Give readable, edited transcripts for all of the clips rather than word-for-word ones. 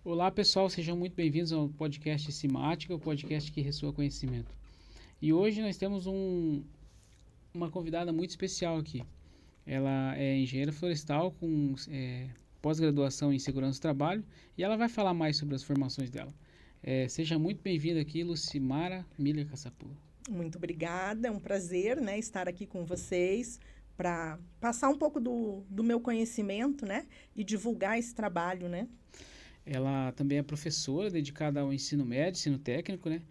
Olá, pessoal, sejam muito bem-vindos ao podcast Simática, o podcast que ressoa conhecimento. E hoje nós temos uma convidada muito especial aqui. Ela é engenheira florestal com pós-graduação em segurança do trabalho e ela vai falar mais sobre as formações dela. Seja muito bem-vinda aqui, Lucimara Miller Caçapula. Muito obrigada, é um prazer, né, estar aqui com vocês para passar um pouco do meu conhecimento, né, e divulgar esse trabalho, né. Ela também é professora dedicada ao ensino médio, ensino técnico, né?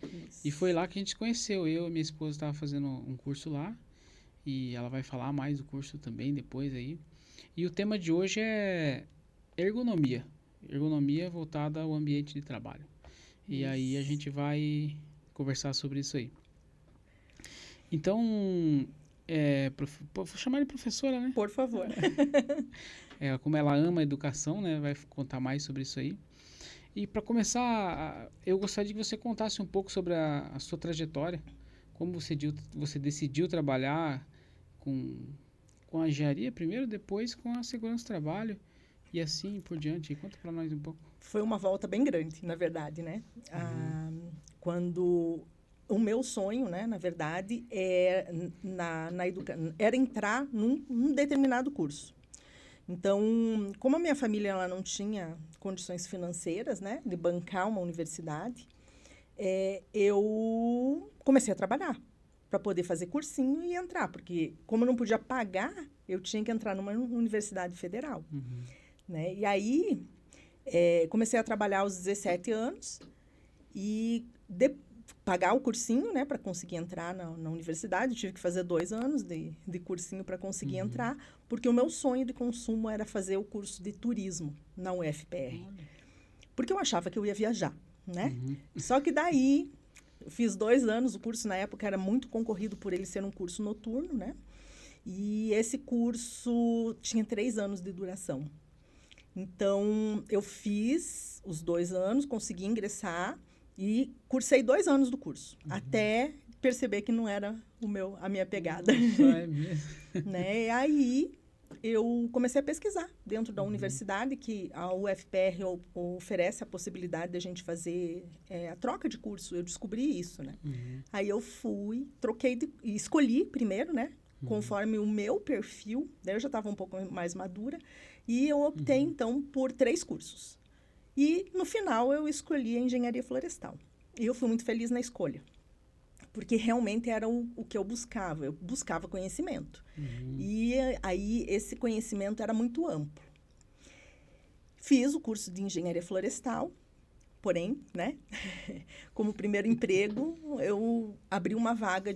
E foi Isso. lá que a gente se conheceu. Eu e minha esposa estava fazendo um curso lá e ela vai falar mais do curso também depois aí. E o tema de hoje é ergonomia. Ergonomia voltada ao ambiente de trabalho. E aí a Isso. gente vai conversar sobre isso aí. Então, vou chamar de professora, né? Por favor. Como ela ama a educação, né? Vai contar mais sobre isso aí. E para começar, eu gostaria que você contasse um pouco sobre a sua trajetória. Como você decidiu trabalhar com, com a engenharia primeiro, depois com a segurança do trabalho e assim por diante. Conta para nós um pouco. Foi uma volta bem grande, na verdade, né. Uhum. Quando o meu sonho, né, na verdade, era entrar num determinado curso. Então, como a minha família ela não tinha condições financeiras, né, de bancar uma universidade, eu comecei a trabalhar para poder fazer cursinho e entrar, porque como eu não podia pagar, eu tinha que entrar numa universidade federal, Uhum. né? E aí, comecei a trabalhar aos 17 anos e pagar o cursinho, né, para conseguir entrar na universidade. Tive que fazer 2 anos de cursinho para conseguir Uhum. entrar, porque o meu sonho de consumo era fazer o curso de turismo na UFPR. Olha. Porque eu achava que eu ia viajar, né? Uhum. Só que daí, eu fiz 2 anos, o curso na época era muito concorrido por ele ser um curso noturno, né? E esse curso tinha 3 anos de duração. Então, eu fiz os 2 anos, consegui ingressar e cursei 2 anos do curso, Uhum. até perceber que não era a minha pegada. Nossa, é mesmo. Né? E aí, eu comecei a pesquisar dentro da Uhum. universidade, que a UFPR oferece a possibilidade de a gente fazer a troca de curso. Eu descobri isso, né? Uhum. Aí eu fui, e escolhi primeiro, né? Uhum. Conforme o meu perfil, daí eu já estava um pouco mais madura, e eu optei, Uhum. então, por 3 cursos. E, no final, eu escolhi a engenharia florestal. E eu fui muito feliz na escolha, porque realmente era o que eu buscava. Eu buscava conhecimento. Uhum. E aí esse conhecimento era muito amplo. Fiz o curso de engenharia florestal, porém, né, como primeiro emprego, eu abri uma vaga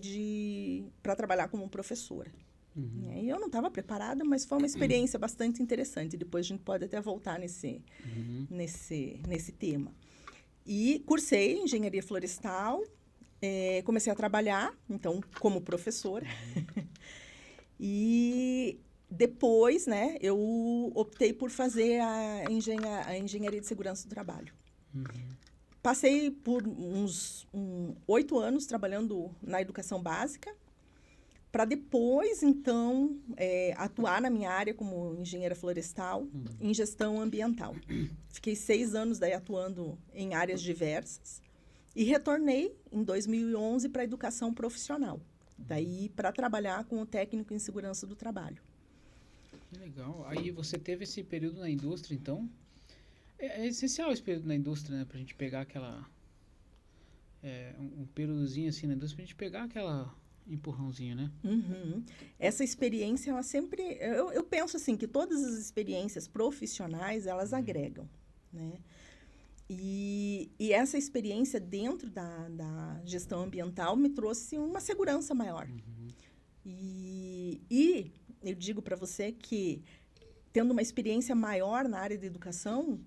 para trabalhar como professora. Uhum. E eu não estava preparada, mas foi uma experiência bastante interessante. Depois a gente pode até voltar Uhum. nesse tema. E cursei engenharia florestal, comecei a trabalhar, então, como professora. Uhum. E depois, né, eu optei por fazer a engenharia de segurança do trabalho. Uhum. Passei por uns 8 anos trabalhando na educação básica, para depois, então, atuar na minha área como engenheira florestal Uhum. em gestão ambiental. Fiquei 6 anos daí atuando em áreas diversas e retornei em 2011 para a educação profissional. Daí para trabalhar com o técnico em segurança do trabalho. Que legal. Aí você teve esse período na indústria, então? É essencial esse período na indústria, né? Pra gente pegar aquela. Um períodozinho assim na indústria, pra gente pegar aquela empurrãozinho, né? Uhum. Essa experiência, ela sempre... Eu penso assim, que todas as experiências profissionais, elas agregam, né? E essa experiência dentro da gestão ambiental me trouxe uma segurança maior. Uhum. E eu digo para você que, tendo uma experiência maior na área de educação,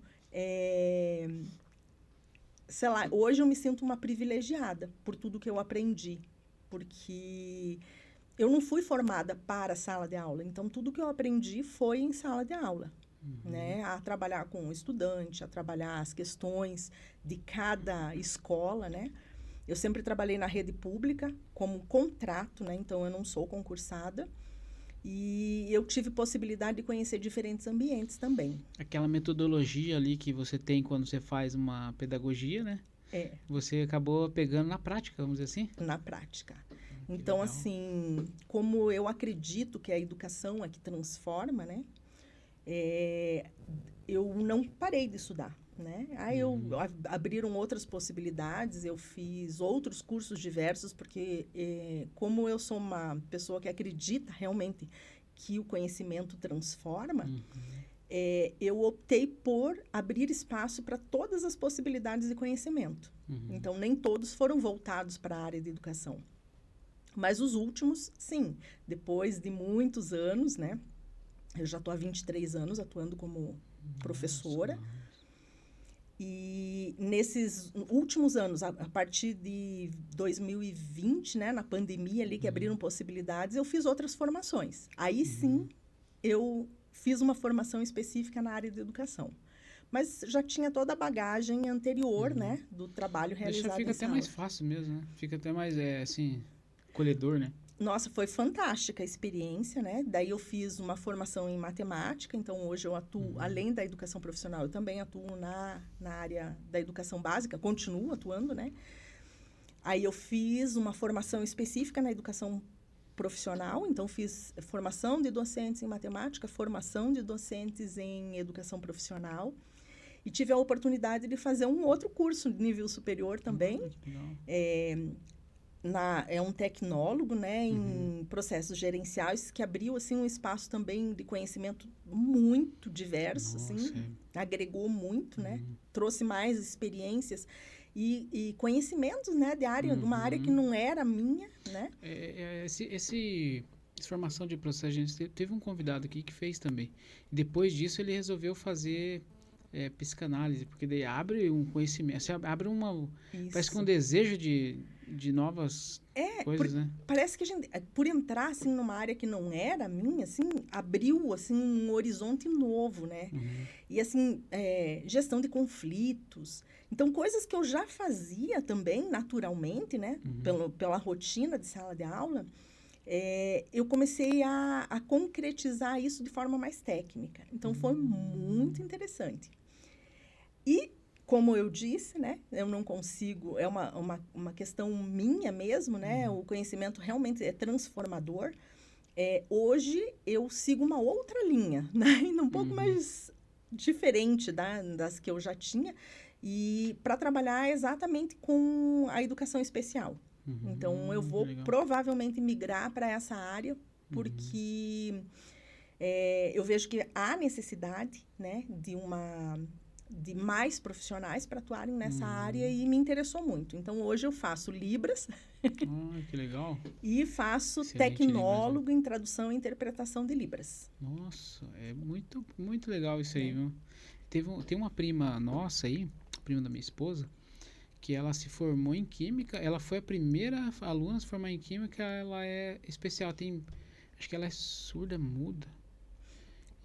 sei lá, hoje eu me sinto uma privilegiada por tudo que eu aprendi. Porque eu não fui formada para a sala de aula, então tudo que eu aprendi foi em sala de aula. Uhum. Né, a trabalhar com o estudante, a trabalhar as questões de cada escola, né? Eu sempre trabalhei na rede pública como contrato, né? Então eu não sou concursada. E eu tive possibilidade de conhecer diferentes ambientes também. Aquela metodologia ali que você tem quando você faz uma pedagogia, né? É, Você acabou pegando na prática, vamos dizer assim? na prática. Que Então, legal. assim, como eu acredito que a educação é que transforma, né? Eu não parei de estudar, né? Aí abriram outras possibilidades, eu fiz outros cursos diversos, porque como eu sou uma pessoa que acredita realmente que o conhecimento transforma, eu optei por abrir espaço para todas as possibilidades de conhecimento. Então, nem todos foram voltados para a área de educação. Mas os últimos, sim. Depois de muitos anos, né? Eu já estou há 23 anos atuando como professora. Nossa. E nesses últimos anos, a partir de 2020, né, na pandemia ali, que abriram possibilidades, eu fiz outras formações. Aí sim, eu fiz uma formação específica na área de educação. Mas já tinha toda a bagagem anterior, né, do trabalho realizado Fica em até sala. mais fácil mesmo, né? Fica até mais, assim, acolhedor, né? Nossa, foi fantástica a experiência, né? Daí eu fiz uma formação em matemática, então hoje eu atuo, além da educação profissional, eu também atuo na área da educação básica, continuo atuando, né? Aí eu fiz uma formação específica na educação profissional, então fiz formação de docentes em matemática, formação de docentes em educação profissional, e tive a oportunidade de fazer um outro curso de nível superior também. Que legal. É um tecnólogo, né, em processos gerenciais, que abriu assim um espaço também de conhecimento muito diverso, Nossa, assim, agregou muito, né, trouxe mais experiências e conhecimentos, né, de área, de uma área que não era minha, né. Essa formação de processo, a gente teve um convidado aqui que fez também. Depois disso, ele resolveu fazer psicanálise, porque daí abre um conhecimento, você abre uma... Parece que um desejo de novas coisas, né? Parece que a gente, por entrar, assim, numa área que não era minha, assim, abriu, assim, um horizonte novo, né? E, assim, gestão de conflitos. Então, coisas que eu já fazia também, naturalmente, né? Pela rotina de sala de aula, eu comecei a concretizar isso de forma mais técnica. Então, foi muito interessante. E, como eu disse, né, eu não consigo, é uma questão minha mesmo, né, o conhecimento realmente é transformador. Hoje, eu sigo uma outra linha, né, um pouco mais diferente das que eu já tinha, e para trabalhar exatamente com a educação especial. Então, eu vou provavelmente migrar para essa área, porque eu vejo que há necessidade, né, de mais profissionais para atuarem nessa área, e me interessou muito. Então, hoje eu faço Libras. Que legal. E faço Excelente tecnólogo Libras, né? em tradução e interpretação de Libras. Nossa, é muito, muito legal isso aí, viu? Tem uma prima nossa aí, prima da minha esposa, que ela se formou em Química. Ela foi a primeira aluna a se formar em Química. Ela é especial, acho que ela é surda, muda.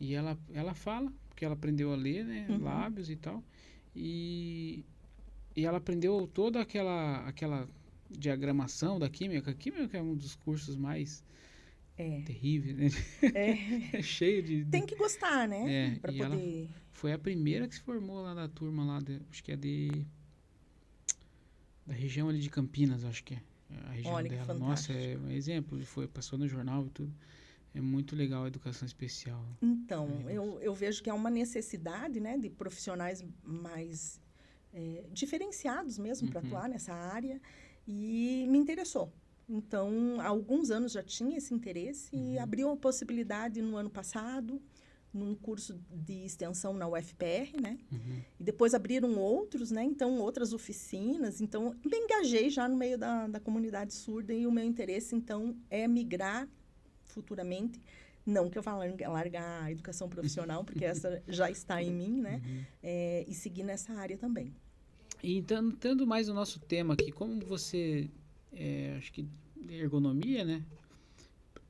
E ela fala, porque ela aprendeu a ler, né? Lábios e tal. E ela aprendeu toda aquela diagramação da Química. A Química é um dos cursos mais terríveis, né? É cheio de... Tem que gostar, né? Para Ela poder... foi a primeira que se formou lá da turma, lá acho que é da região ali de Campinas, acho que é a região Olha, dela. que Nossa, fantástico. é um exemplo, passou no jornal e tudo. É muito legal a educação especial. Então, eu vejo que há uma necessidade, né, de profissionais mais diferenciados mesmo para atuar nessa área, e me interessou. Então, há alguns anos já tinha esse interesse, e abriu a possibilidade no ano passado, num curso de extensão na UFPR, né? E depois abriram outros, né? Então, outras oficinas. Então, me engajei já no meio da comunidade surda, e o meu interesse, então, é migrar futuramente. Não que eu vá largar a educação profissional, porque essa já está em mim, né? E seguir nessa área também. E entrando mais no nosso tema aqui, como você, acho que ergonomia, né?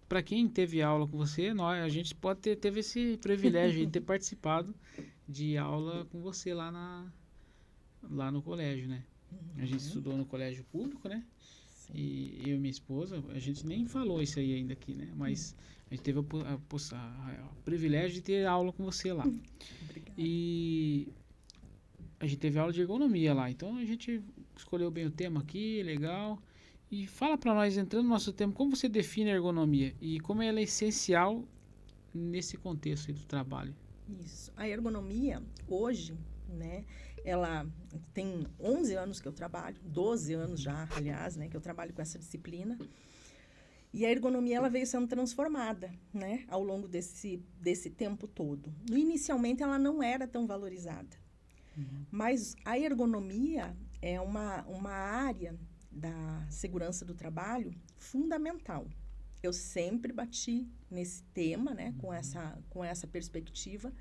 Para quem teve aula com você, a gente teve esse privilégio de ter participado de aula com você lá no colégio, né? A gente estudou no colégio público, né? E eu e minha esposa, a gente nem falou isso aí ainda aqui, né? Mas a gente teve o privilégio de ter aula com você lá. Obrigada. E a gente teve aula de ergonomia lá. Então a gente escolheu bem o tema aqui, legal. E fala para nós, entrando no nosso tema, como você define a ergonomia e como ela é essencial nesse contexto aí do trabalho. Isso. A ergonomia, hoje, né, ela tem 11 anos que eu trabalho, 12 anos já, aliás, né, que eu trabalho com essa disciplina. E a ergonomia, ela veio sendo transformada, né, ao longo desse tempo todo. Inicialmente, ela não era tão valorizada. Mas a ergonomia é uma área da segurança do trabalho fundamental. Eu sempre bati nesse tema, né, com essa perspectiva,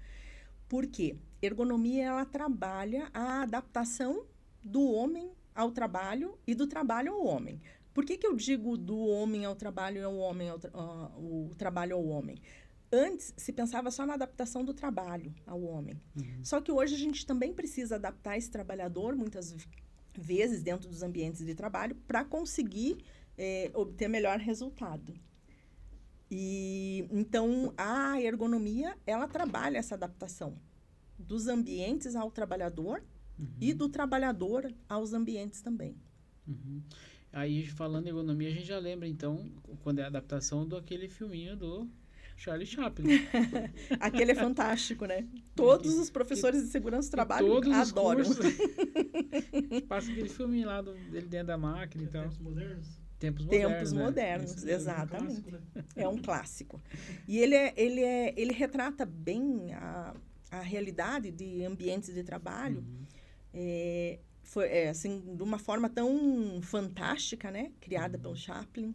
porque ergonomia, ela trabalha a adaptação do homem ao trabalho e do trabalho ao homem. Por que eu digo do homem ao trabalho e ao homem o trabalho ao homem? Antes, se pensava só na adaptação do trabalho ao homem. Só que hoje a gente também precisa adaptar esse trabalhador, muitas vezes, dentro dos ambientes de trabalho, para conseguir obter melhor resultado. E, então, a ergonomia, ela trabalha essa adaptação dos ambientes ao trabalhador e do trabalhador aos ambientes também. Aí, falando em ergonomia, a gente já lembra, então, quando é a adaptação daquele filminho do Charlie Chaplin. Aquele é fantástico, né? Todos os professores de segurança do trabalho adoram. Passa aquele filminho lá dele dentro da máquina e tal. Tempos modernos? Tempos modernos, exatamente. É um clássico. E ele retrata bem a realidade de ambientes de trabalho, assim, de uma forma tão fantástica, né? Criada pelo Chaplin.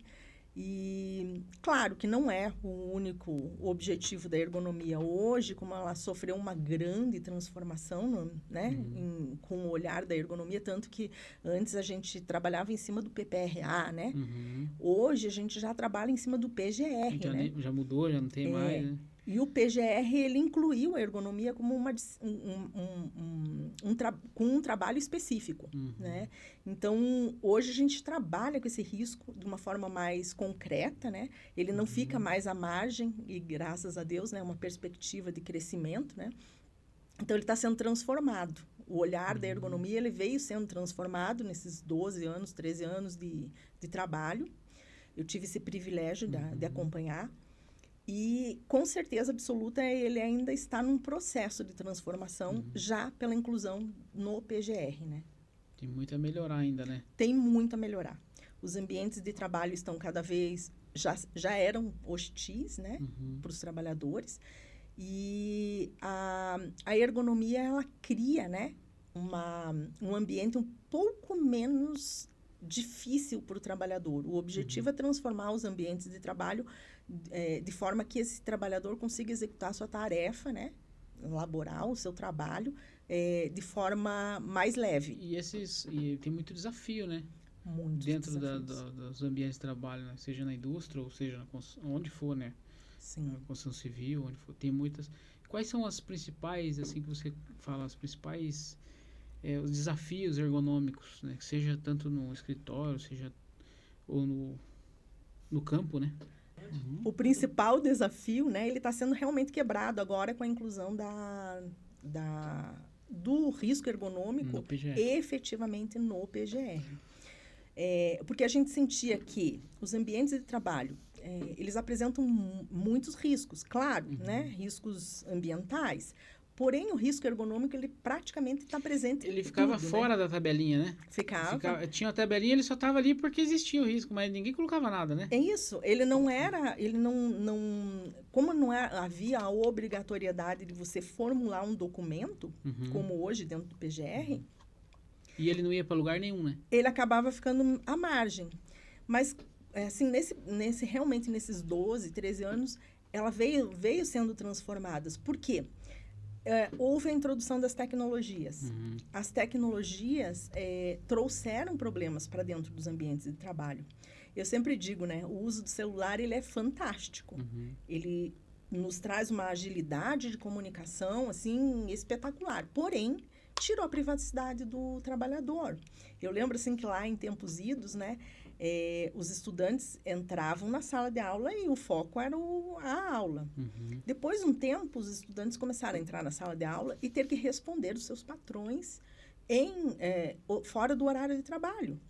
E, claro, que não é o único objetivo da ergonomia hoje, como ela sofreu uma grande transformação, né, com o olhar da ergonomia, tanto que antes a gente trabalhava em cima do PPRA, né? Hoje a gente já trabalha em cima do PGR, né? Já mudou, já não tem mais, né? E o PGR, ele incluiu a ergonomia como com um trabalho específico, né? Então, hoje a gente trabalha com esse risco de uma forma mais concreta, né? Ele não fica mais à margem, e graças a Deus, né? Uma perspectiva de crescimento, né? Então, ele está sendo transformado. O olhar da ergonomia, ele veio sendo transformado nesses 12 anos, 13 anos de trabalho. Eu tive esse privilégio de acompanhar. E, com certeza absoluta, ele ainda está num processo de transformação, já pela inclusão no PGR, né? Tem muito a melhorar ainda, né? Tem muito a melhorar. Os ambientes de trabalho estão cada vez... Já eram hostis, né? Para os trabalhadores. E a ergonomia, ela cria, né? Um ambiente um pouco menos difícil para o trabalhador. O objetivo é transformar os ambientes de trabalho de forma que esse trabalhador consiga executar a sua tarefa, né, laboral, o seu trabalho, de forma mais leve. E tem muito desafio, né? Muitos dentro desafios. dos ambientes de trabalho, né? Seja na indústria ou seja onde for, né? Sim. Na construção civil, onde for. Tem muitas. Quais são as principais, assim, que você fala, as principais os desafios ergonômicos, né? Que seja tanto no escritório, seja ou no campo, né? O principal desafio, né, ele está sendo realmente quebrado agora com a inclusão do risco ergonômico efetivamente no PGR. Porque a gente sentia que os ambientes de trabalho, eles apresentam muitos riscos, claro, né, riscos ambientais. Porém, o risco ergonômico, ele praticamente está presente Ele ficava tudo, fora, né? da tabelinha, né? Ficava. Tinha a tabelinha, ele só estava ali porque existia o risco, mas ninguém colocava nada, né? É isso. Ele não era... Como não havia a obrigatoriedade de você formular um documento, como hoje dentro do PGR... E ele não ia para lugar nenhum, né? Ele acabava ficando à margem. Mas, assim, realmente nesses 12, 13 anos, ela veio sendo transformada. Por quê? Houve a introdução das tecnologias. As tecnologias trouxeram problemas para dentro dos ambientes de trabalho. Eu sempre digo, né? O uso do celular, ele é fantástico. Ele nos traz uma agilidade de comunicação, assim, espetacular. Porém, tirou a privacidade do trabalhador. Eu lembro, assim, que lá em tempos idos, né, os estudantes entravam na sala de aula e o foco era a aula. Depois de um tempo, os estudantes começaram a entrar na sala de aula e ter que responder os seus patrões fora do horário de trabalho.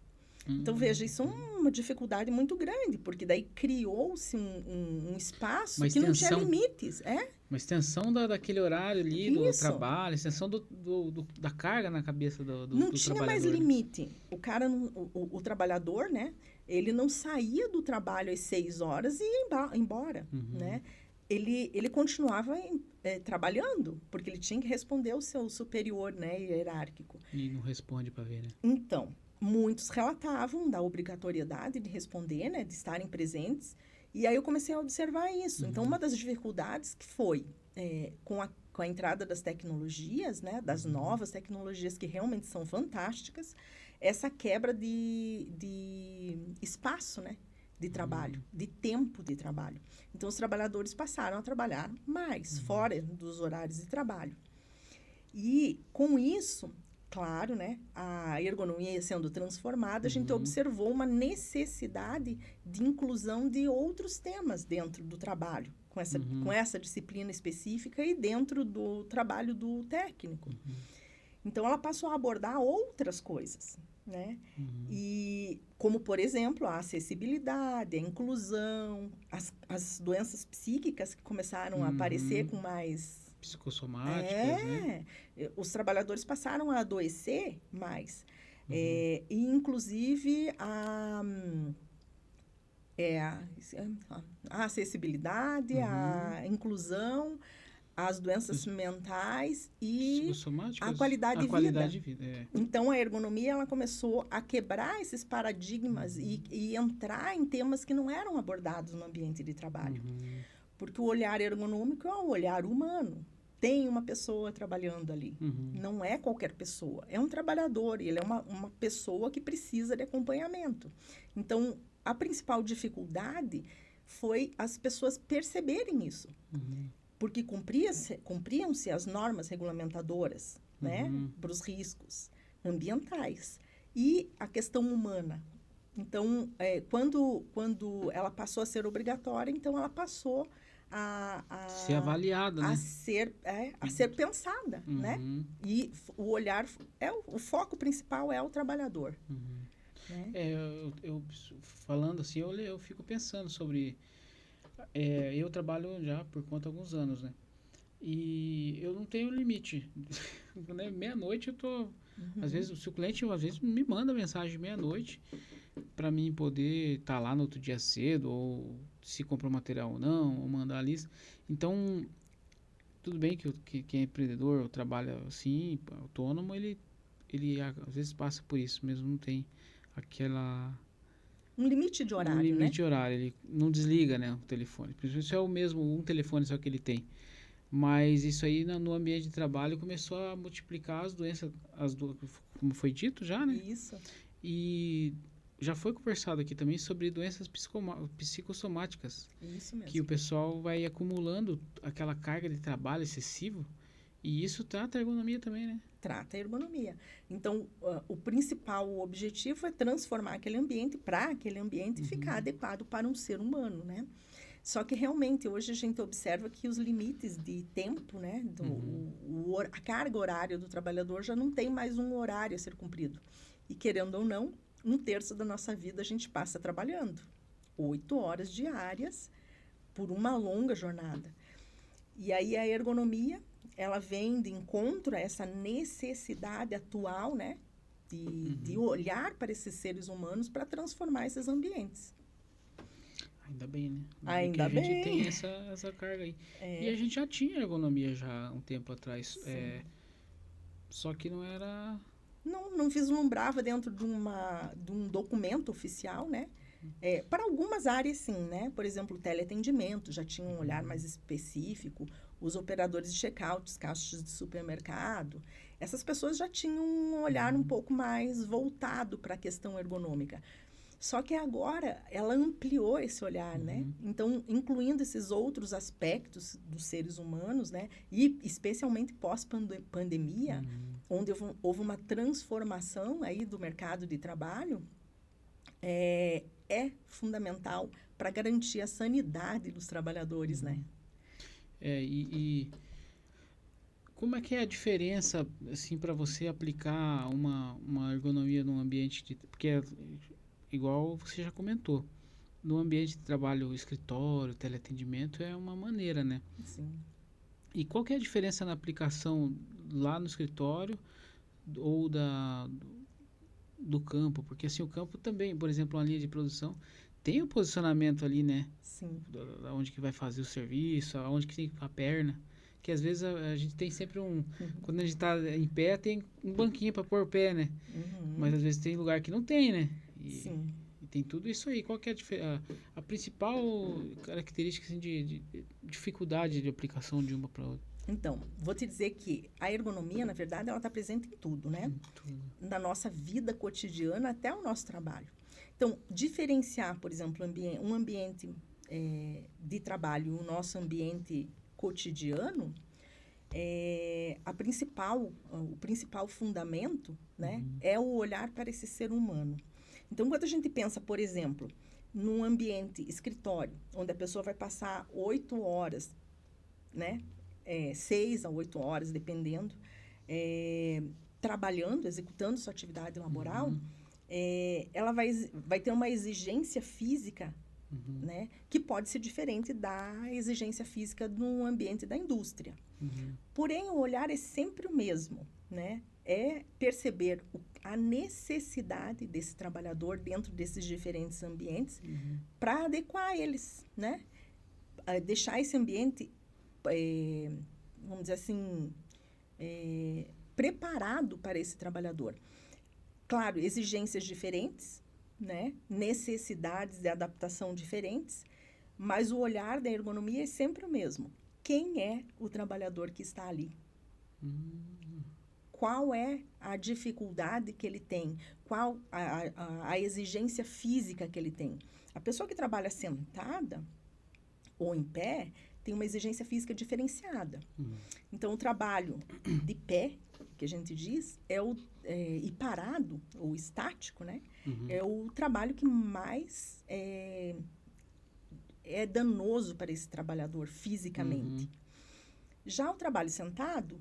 Então, veja, isso é uma dificuldade muito grande, porque daí criou-se um espaço que não tinha limites. Uma extensão daquele horário ali, do trabalho, extensão da carga na cabeça do não tinha trabalhador. Mais limite. O cara, o trabalhador, né? Ele não saía do trabalho às 6 horas e ia embora, né? Ele continuava trabalhando, porque ele tinha que responder ao seu superior, né, hierárquico. E não responde para ver, né? Então, muitos relatavam da obrigatoriedade de responder, né, de estarem presentes, e aí eu comecei a observar isso. Então, uma das dificuldades que foi, com a entrada das tecnologias, né, das novas tecnologias que realmente são fantásticas, essa quebra de espaço, né, de trabalho, de tempo de trabalho. Então, os trabalhadores passaram a trabalhar mais, fora dos horários de trabalho. E, com isso, claro, né, a ergonomia sendo transformada, a gente observou uma necessidade de inclusão de outros temas dentro do trabalho, com essa disciplina específica e dentro do trabalho do técnico. Então, ela passou a abordar outras coisas, né? E como, por exemplo, a acessibilidade, a inclusão, as doenças psíquicas que começaram a aparecer com mais... psicossomáticas, né? Os trabalhadores passaram a adoecer mais. E, inclusive, a acessibilidade, a inclusão, as doenças mentais e a qualidade de vida. Então, a ergonomia ela começou a quebrar esses paradigmas e entrar em temas que não eram abordados no ambiente de trabalho. Porque o olhar ergonômico é um olhar humano. Tem uma pessoa trabalhando ali. Não é qualquer pessoa. É um trabalhador. Ele é uma pessoa que precisa de acompanhamento. Então, a principal dificuldade foi as pessoas perceberem isso. Porque cumpriam-se as normas regulamentadoras, né, para os riscos ambientais. E a questão humana. Então, quando ela passou a ser obrigatória, então ela passou a ser avaliada, né? A ser pensada, né? E o olhar, o foco principal é o trabalhador. Né? Eu falando assim, eu fico pensando sobre... eu trabalho já por conta há alguns anos, né? E eu não tenho limite. Né? Meia-noite eu tô... Às vezes, se o cliente me manda mensagem meia-noite para mim poder estar lá no outro dia cedo, ou se comprou material ou não, ou mandar a lista. Então, tudo bem que quem é empreendedor, ou trabalha assim, autônomo, ele às vezes passa por isso, mesmo não tem aquela... Um limite de horário, né? Um limite de horário, ele não desliga, né, o telefone. Isso é o mesmo, um telefone só que ele tem. Mas isso aí no ambiente de trabalho começou a multiplicar as doenças, como foi dito já, né? Isso. E já foi conversado aqui também sobre doenças psicossomáticas. Isso mesmo. Que o pessoal vai acumulando aquela carga de trabalho excessivo. E isso trata a ergonomia também, né? Trata a ergonomia. Então, o principal objetivo é transformar aquele ambiente para aquele ambiente ficar adequado para um ser humano, né? Só que, realmente, hoje a gente observa que os limites de tempo, né? A carga horária do trabalhador já não tem mais um horário a ser cumprido. E, querendo ou não, 1/3 da nossa vida a gente passa trabalhando. 8 horas diárias por uma longa jornada. E aí, a ergonomia... ela vem de encontro a essa necessidade atual, né? De olhar para esses seres humanos para transformar esses ambientes. Ainda bem, né? Ainda bem. A gente tem essa carga aí. E a gente já tinha ergonomia já um tempo atrás. Só que não era... Não vislumbrava dentro de um documento oficial, né? Para algumas áreas, sim, né? Por exemplo, o teleatendimento já tinha um olhar mais específico. Os operadores de check-out, caixas de supermercado, essas pessoas já tinham um olhar um pouco mais voltado para a questão ergonômica. Só que agora ela ampliou esse olhar, né? Então, incluindo esses outros aspectos dos seres humanos, né? E especialmente pós-pandemia, onde houve uma transformação aí do mercado de trabalho, é fundamental para garantir a sanidade dos trabalhadores, né? E como é que é a diferença, assim, para você aplicar uma ergonomia num ambiente de... Porque, igual você já comentou, no ambiente de trabalho, escritório, teleatendimento, é uma maneira, né? Sim. E qual que é a diferença na aplicação lá no escritório ou do campo? Porque, assim, o campo também, por exemplo, uma linha de produção, tem o posicionamento ali, né? Sim. Onde que vai fazer o serviço, aonde que tem a perna. Que às vezes a gente tem sempre quando a gente está em pé, tem um banquinho para pôr o pé, né? Mas às vezes tem lugar que não tem, né? Sim. E tem tudo isso aí. Qual que é a principal característica, assim, de dificuldade de aplicação de uma para outra? Então, vou te dizer que a ergonomia, na verdade, ela está presente em tudo, né? Tudo. Na nossa vida cotidiana até o nosso trabalho. Então, diferenciar, por exemplo, um ambiente de trabalho, o nosso ambiente cotidiano, o principal fundamento, né, é o olhar para esse ser humano. Então, quando a gente pensa, por exemplo, num ambiente escritório, onde a pessoa vai passar 8 horas, né, 6 a 8 horas, dependendo, trabalhando, executando sua atividade laboral, ela vai ter uma exigência física, né, que pode ser diferente da exigência física no ambiente da indústria. Porém, o olhar é sempre o mesmo, né? É perceber a necessidade desse trabalhador dentro desses diferentes ambientes para adequar eles, né? Deixar esse ambiente, vamos dizer assim, preparado para esse trabalhador. Claro, exigências diferentes, né? Necessidades de adaptação diferentes, mas o olhar da ergonomia é sempre o mesmo. Quem é o trabalhador que está ali? Qual é a dificuldade que ele tem? Qual a exigência física que ele tem? A pessoa que trabalha sentada ou em pé tem uma exigência física diferenciada. Então, o trabalho de pé, que a gente diz, e parado, ou estático, né? É o trabalho que mais é danoso para esse trabalhador fisicamente. Já o trabalho sentado,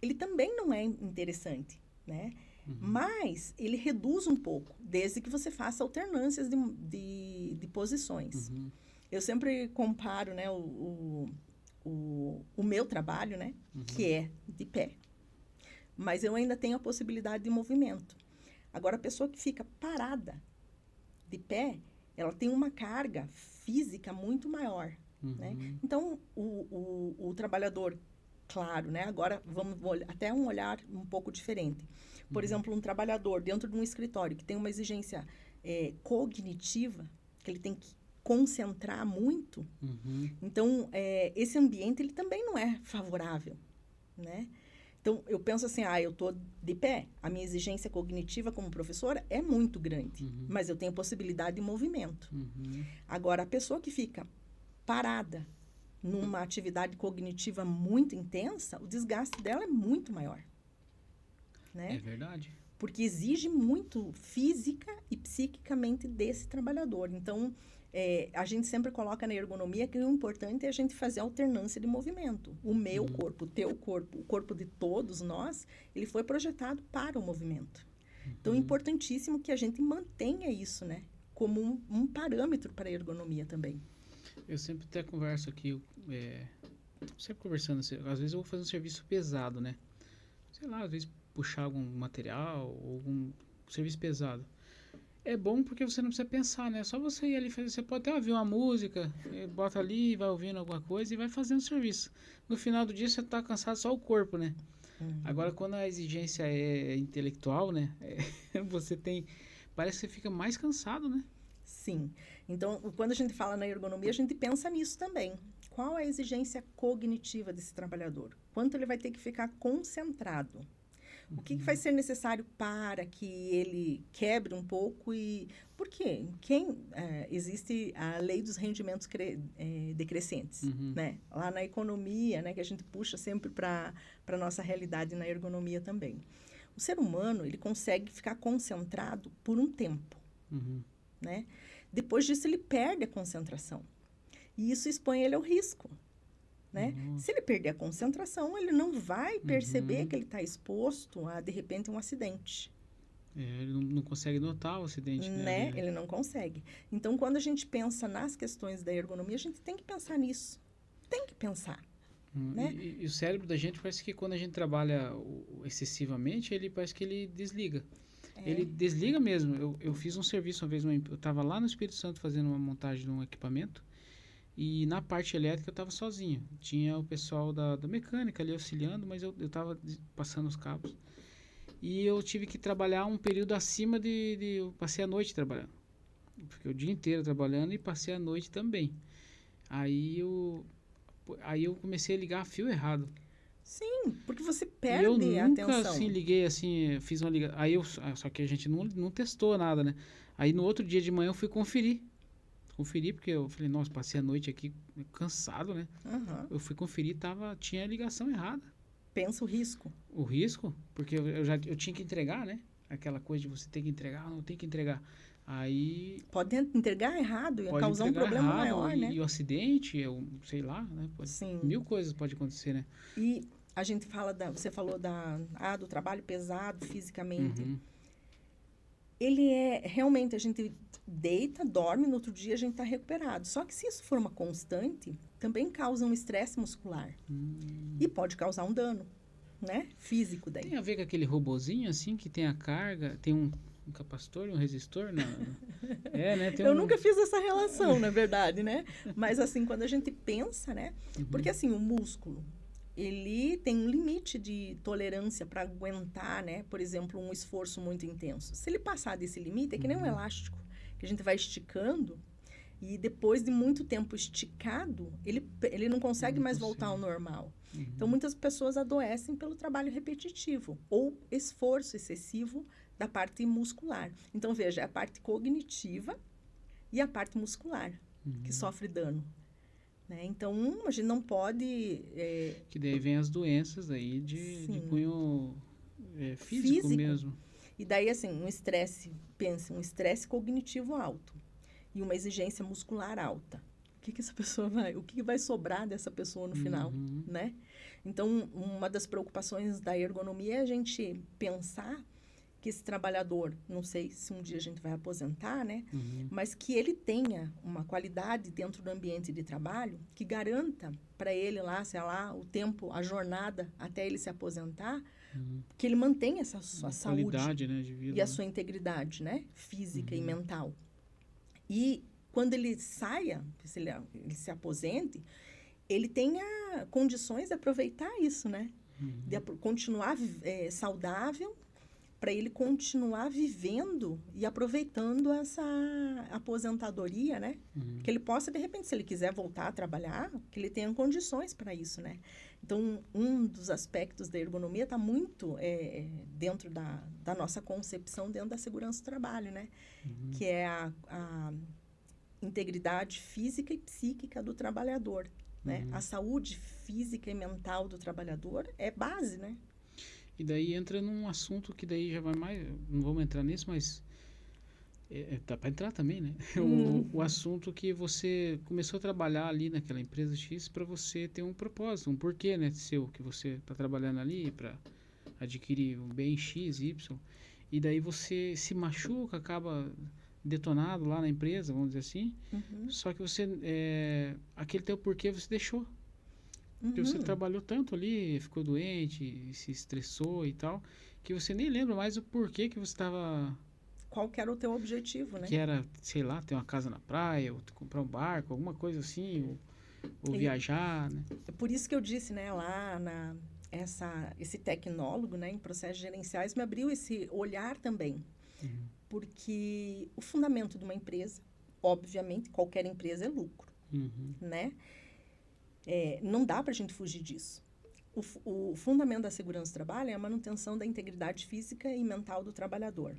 ele também não é interessante, né? Mas ele reduz um pouco, desde que você faça alternâncias de posições. Eu sempre comparo, né, o meu trabalho, né, que é de pé. Mas eu ainda tenho a possibilidade de movimento. Agora, a pessoa que fica parada de pé, ela tem uma carga física muito maior, né? Então, o trabalhador, claro, né? Agora, vamos até um olhar um pouco diferente. Por exemplo, um trabalhador dentro de um escritório que tem uma exigência cognitiva, que ele tem que concentrar muito, então, esse ambiente, ele também não é favorável, né? Então, eu penso assim, eu estou de pé, a minha exigência cognitiva como professora é muito grande, mas eu tenho possibilidade de movimento. Agora, a pessoa que fica parada numa atividade cognitiva muito intensa, o desgaste dela é muito maior. Né? É verdade. Porque exige muito física e psiquicamente desse trabalhador. Então, a gente sempre coloca na ergonomia que o importante é a gente fazer alternância de movimento. O meu corpo, o teu corpo, o corpo de todos nós, ele foi projetado para o movimento. Então, é importantíssimo que a gente mantenha isso, né? Como um parâmetro para a ergonomia também. Eu sempre até converso aqui, sempre conversando, às vezes eu vou fazer um serviço pesado, né? Sei lá, às vezes puxar algum material, ou algum serviço pesado. É bom porque você não precisa pensar, né? Só você ir ali fazer. Você pode até ouvir uma música, bota ali, vai ouvindo alguma coisa e vai fazendo o serviço. No final do dia você tá cansado só o corpo, né? Agora, quando a exigência é intelectual, né? Você tem... Parece que você fica mais cansado, né? Sim. Então, quando a gente fala na ergonomia, a gente pensa nisso também. Qual a exigência cognitiva desse trabalhador? Quanto ele vai ter que ficar concentrado? O que vai ser necessário para que ele quebre um pouco e... Por quê? Existe a lei dos rendimentos decrescentes, né? Lá na economia, né? Que a gente puxa sempre para a nossa realidade na ergonomia também. O ser humano, ele consegue ficar concentrado por um tempo, né? Depois disso, ele perde a concentração. E isso expõe ele ao risco, né? Se ele perder a concentração, ele não vai perceber que ele está exposto a, de repente, um acidente. Ele não consegue notar o acidente, né? Ele não consegue. Então, quando a gente pensa nas questões da ergonomia, a gente tem que pensar nisso. Tem que pensar. Né? E o cérebro da gente parece que quando a gente trabalha excessivamente, ele parece que ele desliga. Ele desliga mesmo. Eu fiz um serviço uma vez, eu estava lá no Espírito Santo fazendo uma montagem de um equipamento e na parte elétrica eu estava sozinho. Tinha o pessoal da mecânica ali auxiliando, mas eu estava passando os cabos. E eu tive que trabalhar um período acima eu passei a noite trabalhando. Fiquei o dia inteiro trabalhando e passei a noite também. Aí eu comecei a ligar fio errado. Sim, porque você perde a atenção. Eu nunca, assim, liguei, assim, fiz uma ligação. Só que a gente não testou nada, né? Aí, no outro dia de manhã, eu fui conferir. Porque eu falei, nossa, passei a noite aqui cansado, né? Eu fui conferir, tinha a ligação errada. Pensa o risco. O risco? Porque eu tinha que entregar, né? Aquela coisa de você ter que entregar, não tem que entregar. Aí... Pode entregar errado e causar um problema maior, né? E o acidente, sei lá, né? Sim. 1000 coisas podem acontecer, né? E a gente fala você falou do trabalho pesado fisicamente. Ele realmente, a gente deita, dorme, no outro dia a gente está recuperado. Só que se isso for uma constante, também causa um estresse muscular. E pode causar um dano, né? Físico daí. Tem a ver com aquele robozinho, assim, que tem a carga, tem um capacitor e um resistor? Né? Eu nunca fiz essa relação, na verdade, né? Mas, assim, quando a gente pensa, né? Porque, assim, o músculo, ele tem um limite de tolerância para aguentar, né? Por exemplo, um esforço muito intenso. Se ele passar desse limite, é que nem um elástico, que a gente vai esticando e depois de muito tempo esticado, ele não consegue mais voltar ao normal. Então, muitas pessoas adoecem pelo trabalho repetitivo ou esforço excessivo da parte muscular. Então, veja, a parte cognitiva e a parte muscular que sofre dano. Né? Então, a gente não pode... Que daí vem as doenças aí de cunho físico mesmo. E daí, assim, um estresse cognitivo alto e uma exigência muscular alta. O que vai sobrar dessa pessoa no final, né? Então, uma das preocupações da ergonomia é a gente pensar que esse trabalhador, não sei se um dia a gente vai aposentar, né? Mas que ele tenha uma qualidade dentro do ambiente de trabalho que garanta para ele lá, sei lá, o tempo, a jornada até ele se aposentar, que ele mantenha essa sua saúde, né, de vida, e a sua integridade, né? Física e mental. E quando ele saia, se ele se aposente, ele tenha condições de aproveitar isso, né? De continuar saudável, para ele continuar vivendo e aproveitando essa aposentadoria, né? Que ele possa, de repente, se ele quiser voltar a trabalhar, que ele tenha condições para isso, né? Então, um dos aspectos da ergonomia está muito dentro da nossa concepção, dentro da segurança do trabalho, né? Que é a integridade física e psíquica do trabalhador, né? A saúde física e mental do trabalhador é base, né? E daí entra num assunto que daí já vai mais... Não vamos entrar nisso, mas... dá para entrar também, né? O assunto que você começou a trabalhar ali naquela empresa X para você ter um propósito, um porquê, né? Seu, que você está trabalhando ali para adquirir um bem X, Y. E daí você se machuca, acaba detonado lá na empresa, vamos dizer assim. Só que você... aquele teu porquê você deixou. Porque você trabalhou tanto ali, ficou doente, se estressou e tal, que você nem lembra mais o porquê que você estava... Qual que era o teu objetivo, né? Que era, sei lá, ter uma casa na praia, ou comprar um barco, alguma coisa assim, ou viajar, né? É por isso que eu disse, né, lá esse tecnólogo, né, em processos gerenciais me abriu esse olhar também. Porque o fundamento de uma empresa, obviamente, qualquer empresa é lucro, né? Não dá para a gente fugir disso. O fundamento da segurança do trabalho é a manutenção da integridade física e mental do trabalhador.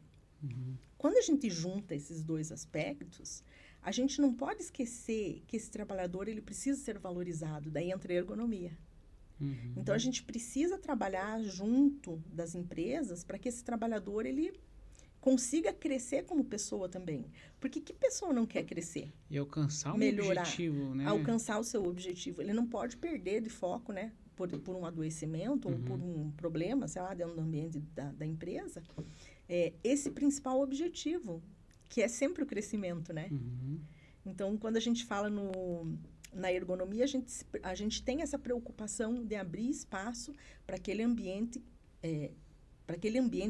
Quando a gente junta esses dois aspectos, a gente não pode esquecer que esse trabalhador ele precisa ser valorizado. Daí entra a ergonomia. Uhum. Então, a gente precisa trabalhar junto das empresas para que esse trabalhador, ele consiga crescer como pessoa também. Porque que pessoa não quer crescer? E alcançar um Melhorar, objetivo, né? alcançar o seu objetivo. Ele não pode perder de foco, né? Por um adoecimento ou por um problema, sei lá, dentro do ambiente da empresa. Esse principal objetivo, que é sempre o crescimento, né? Uhum. Então, quando a gente fala na ergonomia, a gente tem essa preocupação de abrir espaço para aquele ambiente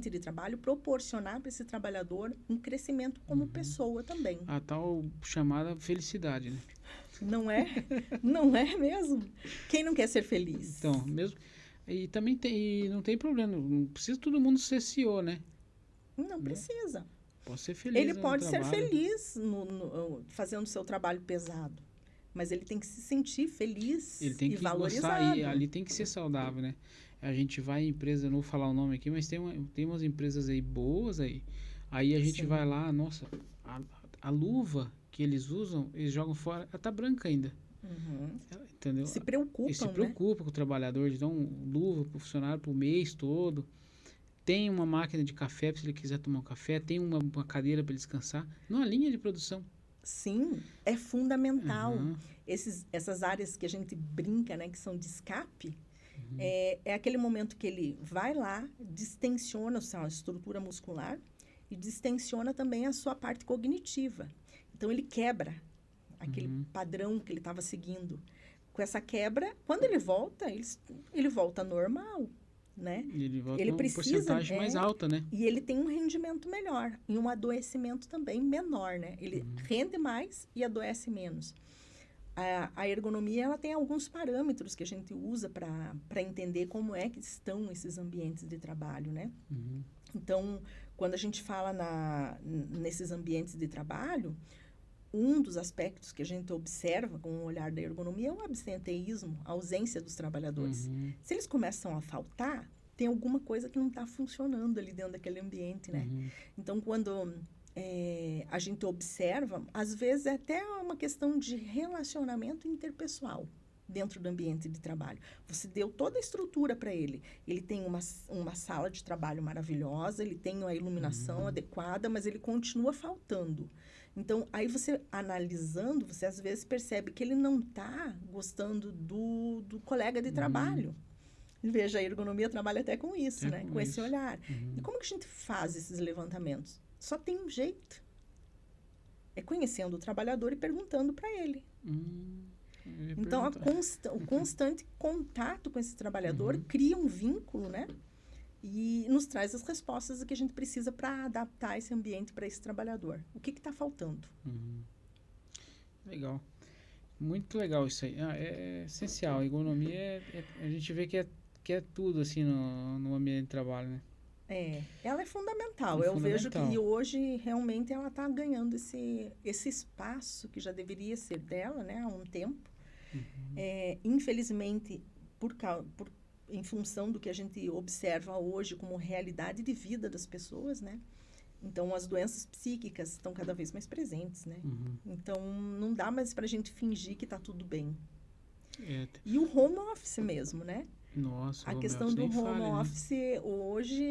de trabalho, proporcionar para esse trabalhador um crescimento como pessoa também. A tal chamada felicidade, né? Não é? Não é mesmo? Quem não quer ser feliz? Então, mesmo... E também não tem problema, não precisa todo mundo ser CEO, né? Não precisa. Pode ser feliz Ele no pode ser trabalho. feliz fazendo o seu trabalho pesado, mas ele tem que se sentir feliz Ele tem e que valorizado. gostar, e ali tem que ser saudável, né? A gente vai em empresa, não vou falar o nome aqui, mas tem umas empresas aí boas aí. Aí a gente Sim. vai lá, nossa, a luva que eles usam, eles jogam fora, ela tá branca ainda. Uhum. Entendeu? Se preocupam, Eles se né? preocupam com o trabalhador, eles dão luva pro funcionário pro mês todo. Tem uma máquina de café se ele quiser tomar um café, tem uma cadeira para descansar. Numa linha de produção. Sim, é fundamental. Aham. Essas áreas que a gente brinca, né, que são de escape, é aquele momento que ele vai lá, distensiona a sua estrutura muscular e distensiona também a sua parte cognitiva. Então, ele quebra aquele padrão que ele estava seguindo. Com essa quebra, quando ele volta, ele volta normal, né? Ele volta Ele uma precisa, porcentagem mais alta, né? E ele tem um rendimento melhor e um adoecimento também menor, né? Ele rende mais e adoece menos. A ergonomia, ela tem alguns parâmetros que a gente usa para entender como é que estão esses ambientes de trabalho, né? Uhum. Então, quando a gente fala nesses ambientes de trabalho, um dos aspectos que a gente observa com o olhar da ergonomia é o absenteísmo, a ausência dos trabalhadores. Uhum. Se eles começam a faltar, tem alguma coisa que não está funcionando ali dentro daquele ambiente, né? Uhum. Então, quando a gente observa, às vezes é até uma questão de relacionamento interpessoal dentro do ambiente de trabalho. Você deu toda a estrutura para ele. Ele tem uma sala de trabalho maravilhosa, ele tem uma iluminação adequada, mas ele continua faltando. Então, aí você analisando, você às vezes percebe que ele não está gostando do colega de trabalho. Veja, a ergonomia trabalha até com isso, né? Com esse olhar. E como que a gente faz esses levantamentos? Só tem um jeito. É conhecendo o trabalhador e perguntando para ele. Então, o constante contato com esse trabalhador cria um vínculo, né? E nos traz as respostas que a gente precisa para adaptar esse ambiente para esse trabalhador. O que está faltando? Legal. Muito legal isso aí. É essencial. A ergonomia, a gente vê que é tudo assim no ambiente de trabalho, né? Ela é fundamental. É Eu vejo fundamental. que hoje realmente ela está ganhando esse espaço que já deveria ser dela, né, há um tempo. Infelizmente, em função do que a gente observa hoje como realidade de vida das pessoas, né? Então, as doenças psíquicas estão cada vez mais presentes, né? Então, não dá mais para a gente fingir que está tudo bem. E o home office mesmo, né? Nossa, A questão do home office hoje,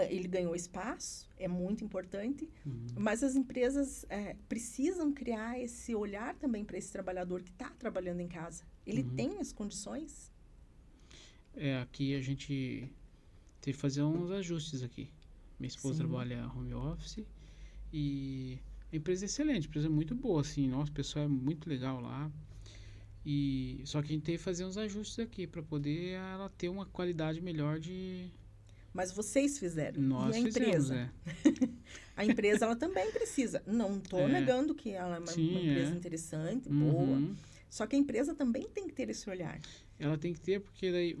ele ganhou espaço, é muito importante, mas as empresas precisam criar esse olhar também para esse trabalhador que está trabalhando em casa. Ele tem as condições? Aqui a gente teve que fazer uns ajustes aqui. Minha esposa trabalha home office e a empresa é excelente, a empresa é muito boa, assim, nossa, o pessoal é muito legal lá. Só que a gente teve que fazer uns ajustes aqui para poder ela ter uma qualidade melhor de... Mas vocês fizeram. Nós e a fizemos, empresa? A empresa, ela também precisa. Não estou negando que ela é uma empresa interessante, boa. Só que a empresa também tem que ter esse olhar. Ela tem que ter, porque daí,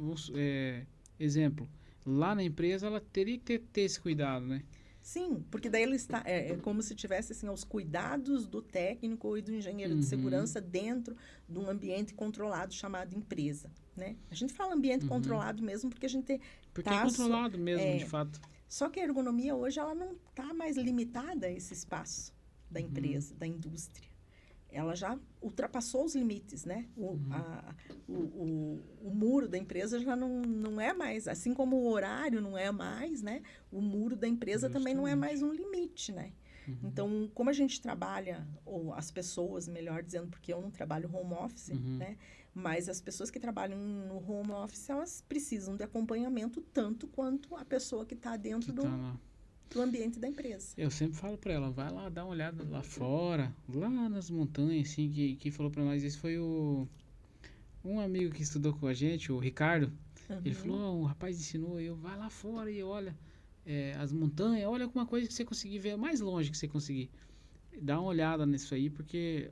exemplo, lá na empresa ela teria que ter esse cuidado, né? Sim, porque daí ele está, é como se tivesse assim, aos cuidados do técnico e do engenheiro de segurança dentro de um ambiente controlado chamado empresa, né? A gente fala ambiente controlado mesmo porque a gente porque é controlado mesmo, de fato. Só que a ergonomia hoje ela não está mais limitada a esse espaço da empresa, da indústria. ela já ultrapassou os limites, né? O muro da empresa já não é mais, assim como o horário não é mais, né? O muro da empresa também não é mais um limite, né? Então, como a gente trabalha, ou as pessoas, melhor dizendo, porque eu não trabalho home office, né? Mas as pessoas que trabalham no home office, elas precisam de acompanhamento tanto quanto a pessoa que está dentro do ambiente da empresa. Eu sempre falo para ela, vai lá dar uma olhada lá fora, lá nas montanhas, assim, que falou para nós. Esse foi um amigo que estudou com a gente, o Ricardo. Ele falou, o rapaz ensinou, vai lá fora e olha as montanhas, olha alguma coisa que você conseguir ver mais longe que você conseguir. Dá uma olhada nisso aí, porque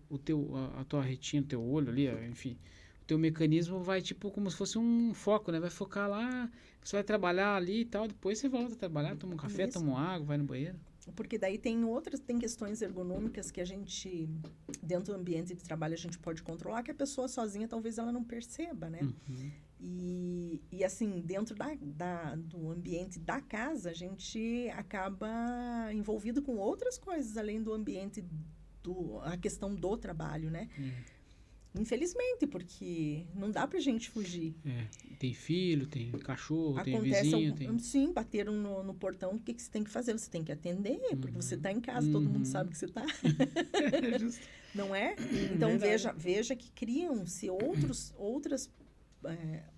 a tua retina, o teu olho ali, enfim, o teu mecanismo vai tipo como se fosse um foco, né? Vai focar lá, você vai trabalhar ali e tal, depois você volta a trabalhar, toma um café, toma uma água, vai no banheiro. Porque daí tem questões ergonômicas que a gente, dentro do ambiente de trabalho, a gente pode controlar, que a pessoa sozinha talvez ela não perceba, né? E assim, dentro do ambiente da casa, a gente acaba envolvido com outras coisas, além do ambiente, a questão do trabalho, né? Infelizmente, porque não dá pra gente fugir. Tem filho, tem cachorro, tem vizinho. Sim, bateram no portão, o que você tem que fazer? Você tem que atender, porque você está em casa, todo mundo sabe que você está. Não é? Então, veja que criam-se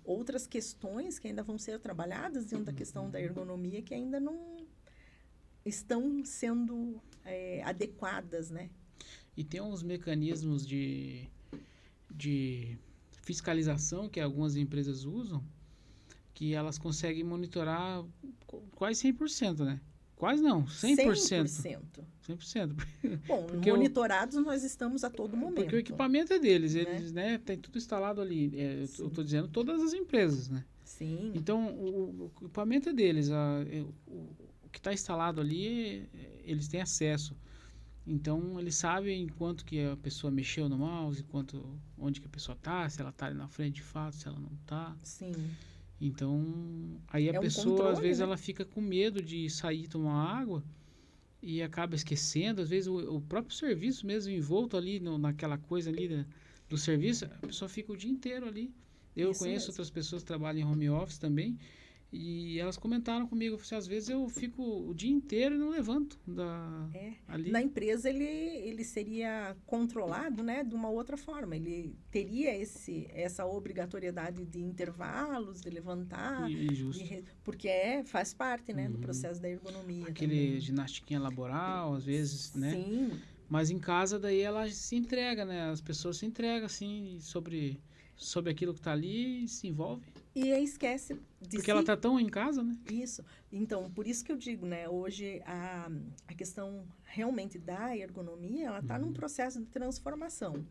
outras questões que ainda vão ser trabalhadas dentro da questão da ergonomia, que ainda não estão sendo adequadas, né? E tem uns mecanismos de fiscalização que algumas empresas usam, que elas conseguem monitorar quase 100%, né? Quase não, 100%. 100%. Bom, monitorados nós estamos a todo momento. Porque o equipamento é deles, eles, né, tem tudo instalado ali. Eu estou dizendo todas as empresas, né? Sim. Então, o equipamento é deles. O que está instalado ali, eles têm acesso. Então, eles sabem quanto que a pessoa mexeu no mouse, onde que a pessoa está, se ela está ali na frente de fato, se ela não está. Sim. Então, aí a pessoa, controle, às vezes, né? Ela fica com medo de sair tomar água e acaba esquecendo. Às vezes, o próprio serviço mesmo, envolto ali naquela coisa ali do serviço, a pessoa fica o dia inteiro ali. Eu conheço outras pessoas que trabalham em home office também, e elas comentaram comigo, às vezes eu fico o dia inteiro e não levanto ali. Na empresa ele seria controlado, né, de uma outra forma. Ele teria essa obrigatoriedade de intervalos, de levantar, porque faz parte, né, do processo da ergonomia. Aquele também. Ginastiquinha laboral, às vezes, né? Sim. Mas em casa daí ela se entrega, né? As pessoas se entregam assim sobre aquilo que está ali e se envolve. E aí esquece de Porque ela está tão em casa, né? Isso. Então, por isso que eu digo, né? Hoje, a questão realmente da ergonomia, ela está num processo de transformação.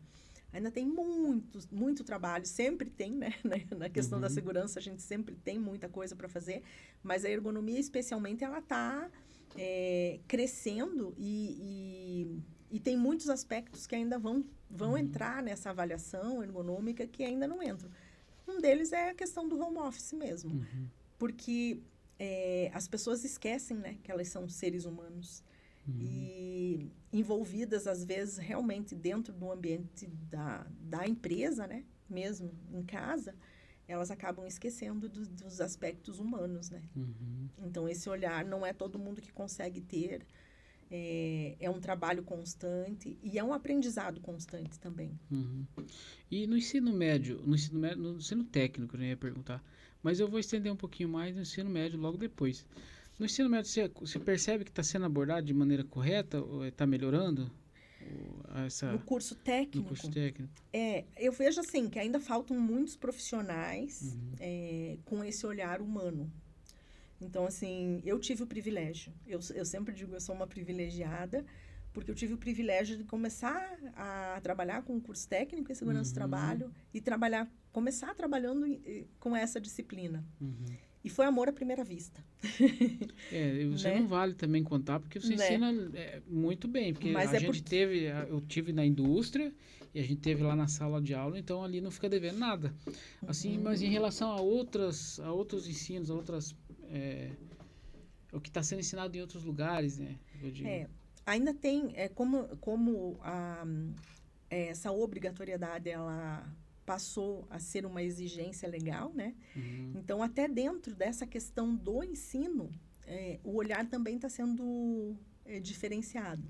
Ainda tem muito trabalho, sempre tem, né? Na questão da segurança, a gente sempre tem muita coisa para fazer, mas a ergonomia, especialmente, ela está crescendo e tem muitos aspectos que ainda vão entrar nessa avaliação ergonômica que ainda não entram. Um deles é a questão do home office mesmo, porque as pessoas esquecem, né, que elas são seres humanos e envolvidas, às vezes, realmente dentro do ambiente da empresa, né, mesmo em casa, elas acabam esquecendo dos aspectos humanos, né? Então, esse olhar não é todo mundo que consegue ter. É um trabalho constante e é um aprendizado constante também. E no ensino médio, no ensino técnico, eu ia perguntar, mas eu vou estender um pouquinho mais no ensino médio logo depois. No ensino médio, você percebe que está sendo abordado de maneira correta? Ou está melhorando? No curso técnico? No curso técnico. Eu vejo assim, que ainda faltam muitos profissionais com esse olhar humano. Então, assim, eu tive o privilégio. Eu sempre digo, eu sou uma privilegiada, porque eu tive o privilégio de começar a trabalhar com o curso técnico em segurança do trabalho e começar trabalhando com essa disciplina. E foi amor à primeira vista. Você não vale também contar, porque você ensina muito bem. Porque eu tive na indústria e a gente teve lá na sala de aula, então ali não fica devendo nada. Assim, mas em relação a outros ensinos, o que está sendo ensinado em outros lugares, né? Eu digo. Ainda tem, como essa obrigatoriedade, ela passou a ser uma exigência legal, né? Então, até dentro dessa questão do ensino, o olhar também está sendo diferenciado.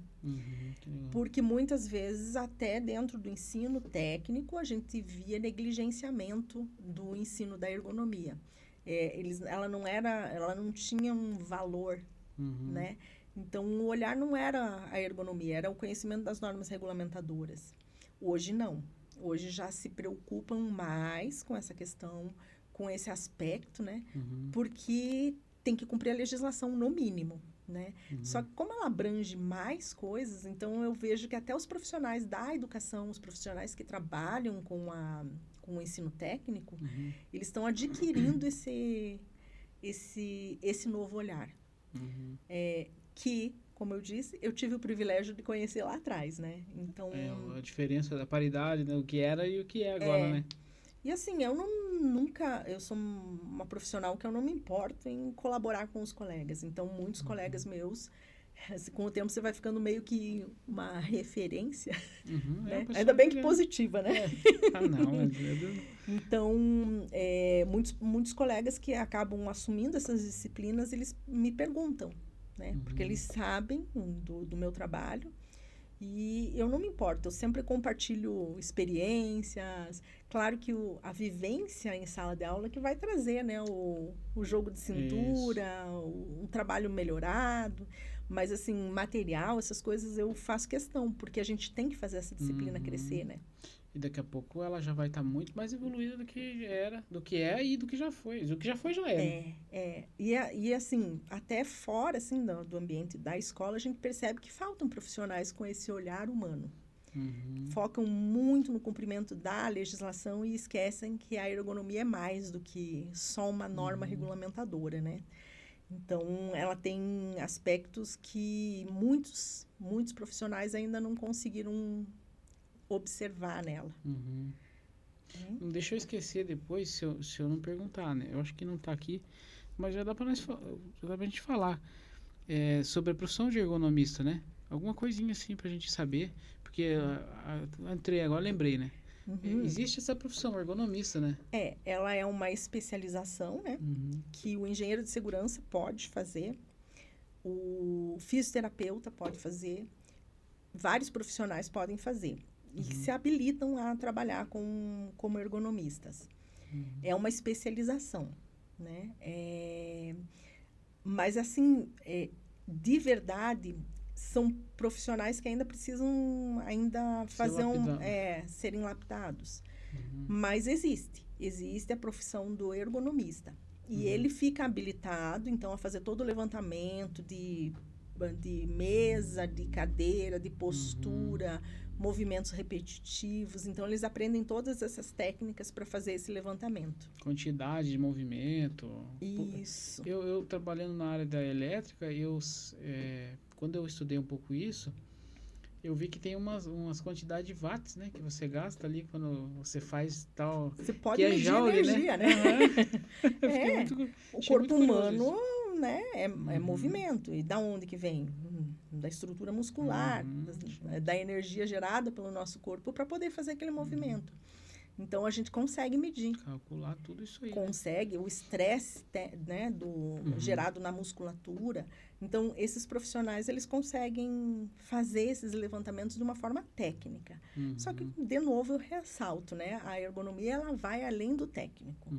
Porque muitas vezes, até dentro do ensino técnico, a gente via negligenciamento do ensino da ergonomia. Ela não tinha um valor, né? Então, o olhar não era a ergonomia, era o conhecimento das normas regulamentadoras. Hoje, não. Hoje já se preocupam mais com essa questão, com esse aspecto, né? Porque tem que cumprir a legislação no mínimo, né? Só que como ela abrange mais coisas, então eu vejo que até os profissionais da educação, os profissionais que trabalham com o ensino técnico, eles estão adquirindo esse novo olhar. Que, como eu disse, eu tive o privilégio de conhecer lá atrás, né? Então... a diferença da paridade, né? O que era e o que é agora, né? E assim, eu sou uma profissional que eu não me importo em colaborar com os colegas. Então, muitos colegas meus, com o tempo você vai ficando meio que uma referência, né? Ainda bem que positiva, né? Então, muitos colegas que acabam assumindo essas disciplinas, eles me perguntam, né? Porque eles sabem do meu trabalho e eu não me importo, eu sempre compartilho experiências. Claro que a vivência em sala de aula que vai trazer, né, o jogo de cintura, um trabalho melhorado, mas assim, material, essas coisas eu faço questão, porque a gente tem que fazer essa disciplina crescer, né? E daqui a pouco ela já vai estar muito mais evoluída do que era, do que é e do que já foi. Do que já foi, já é. E assim, até fora assim, do ambiente da escola, a gente percebe que faltam profissionais com esse olhar humano. Focam muito no cumprimento da legislação e esquecem que a ergonomia é mais do que só uma norma regulamentadora, né? Então, ela tem aspectos que muitos profissionais ainda não conseguiram observar nela. Não deixa eu esquecer depois, se eu não perguntar, né? Eu acho que não está aqui, mas já dá para a gente falar sobre a profissão de ergonomista, né? Alguma coisinha assim para a gente saber, porque entrei agora, lembrei, né? Existe essa profissão, ergonomista, né? Ela é uma especialização, né? Que o engenheiro de segurança pode fazer, o fisioterapeuta pode fazer, vários profissionais podem fazer. E que se habilitam a trabalhar como ergonomistas. É uma especialização, né? Mas, assim, de verdade, são profissionais que ainda precisam serem lapidados. Mas existe a profissão do ergonomista. E ele fica habilitado, então, a fazer todo o levantamento de mesa, de cadeira, de postura, movimentos repetitivos. Então, eles aprendem todas essas técnicas para fazer esse levantamento. Quantidade de movimento. Isso. Eu trabalhando na área da elétrica, quando eu estudei um pouco isso, eu vi que tem umas quantidades de watts, né? Que você gasta ali quando você faz tal... Você pode medir energia, né? O corpo humano, né? É movimento. E da onde que vem? Da estrutura muscular, da energia gerada pelo nosso corpo para poder fazer aquele movimento. Então, a gente consegue medir. Calcular tudo isso aí. Consegue. Né? O estresse, né, gerado na musculatura. Então, esses profissionais, eles conseguem fazer esses levantamentos de uma forma técnica. Só que, de novo, eu ressalto, né? A ergonomia, ela vai além do técnico.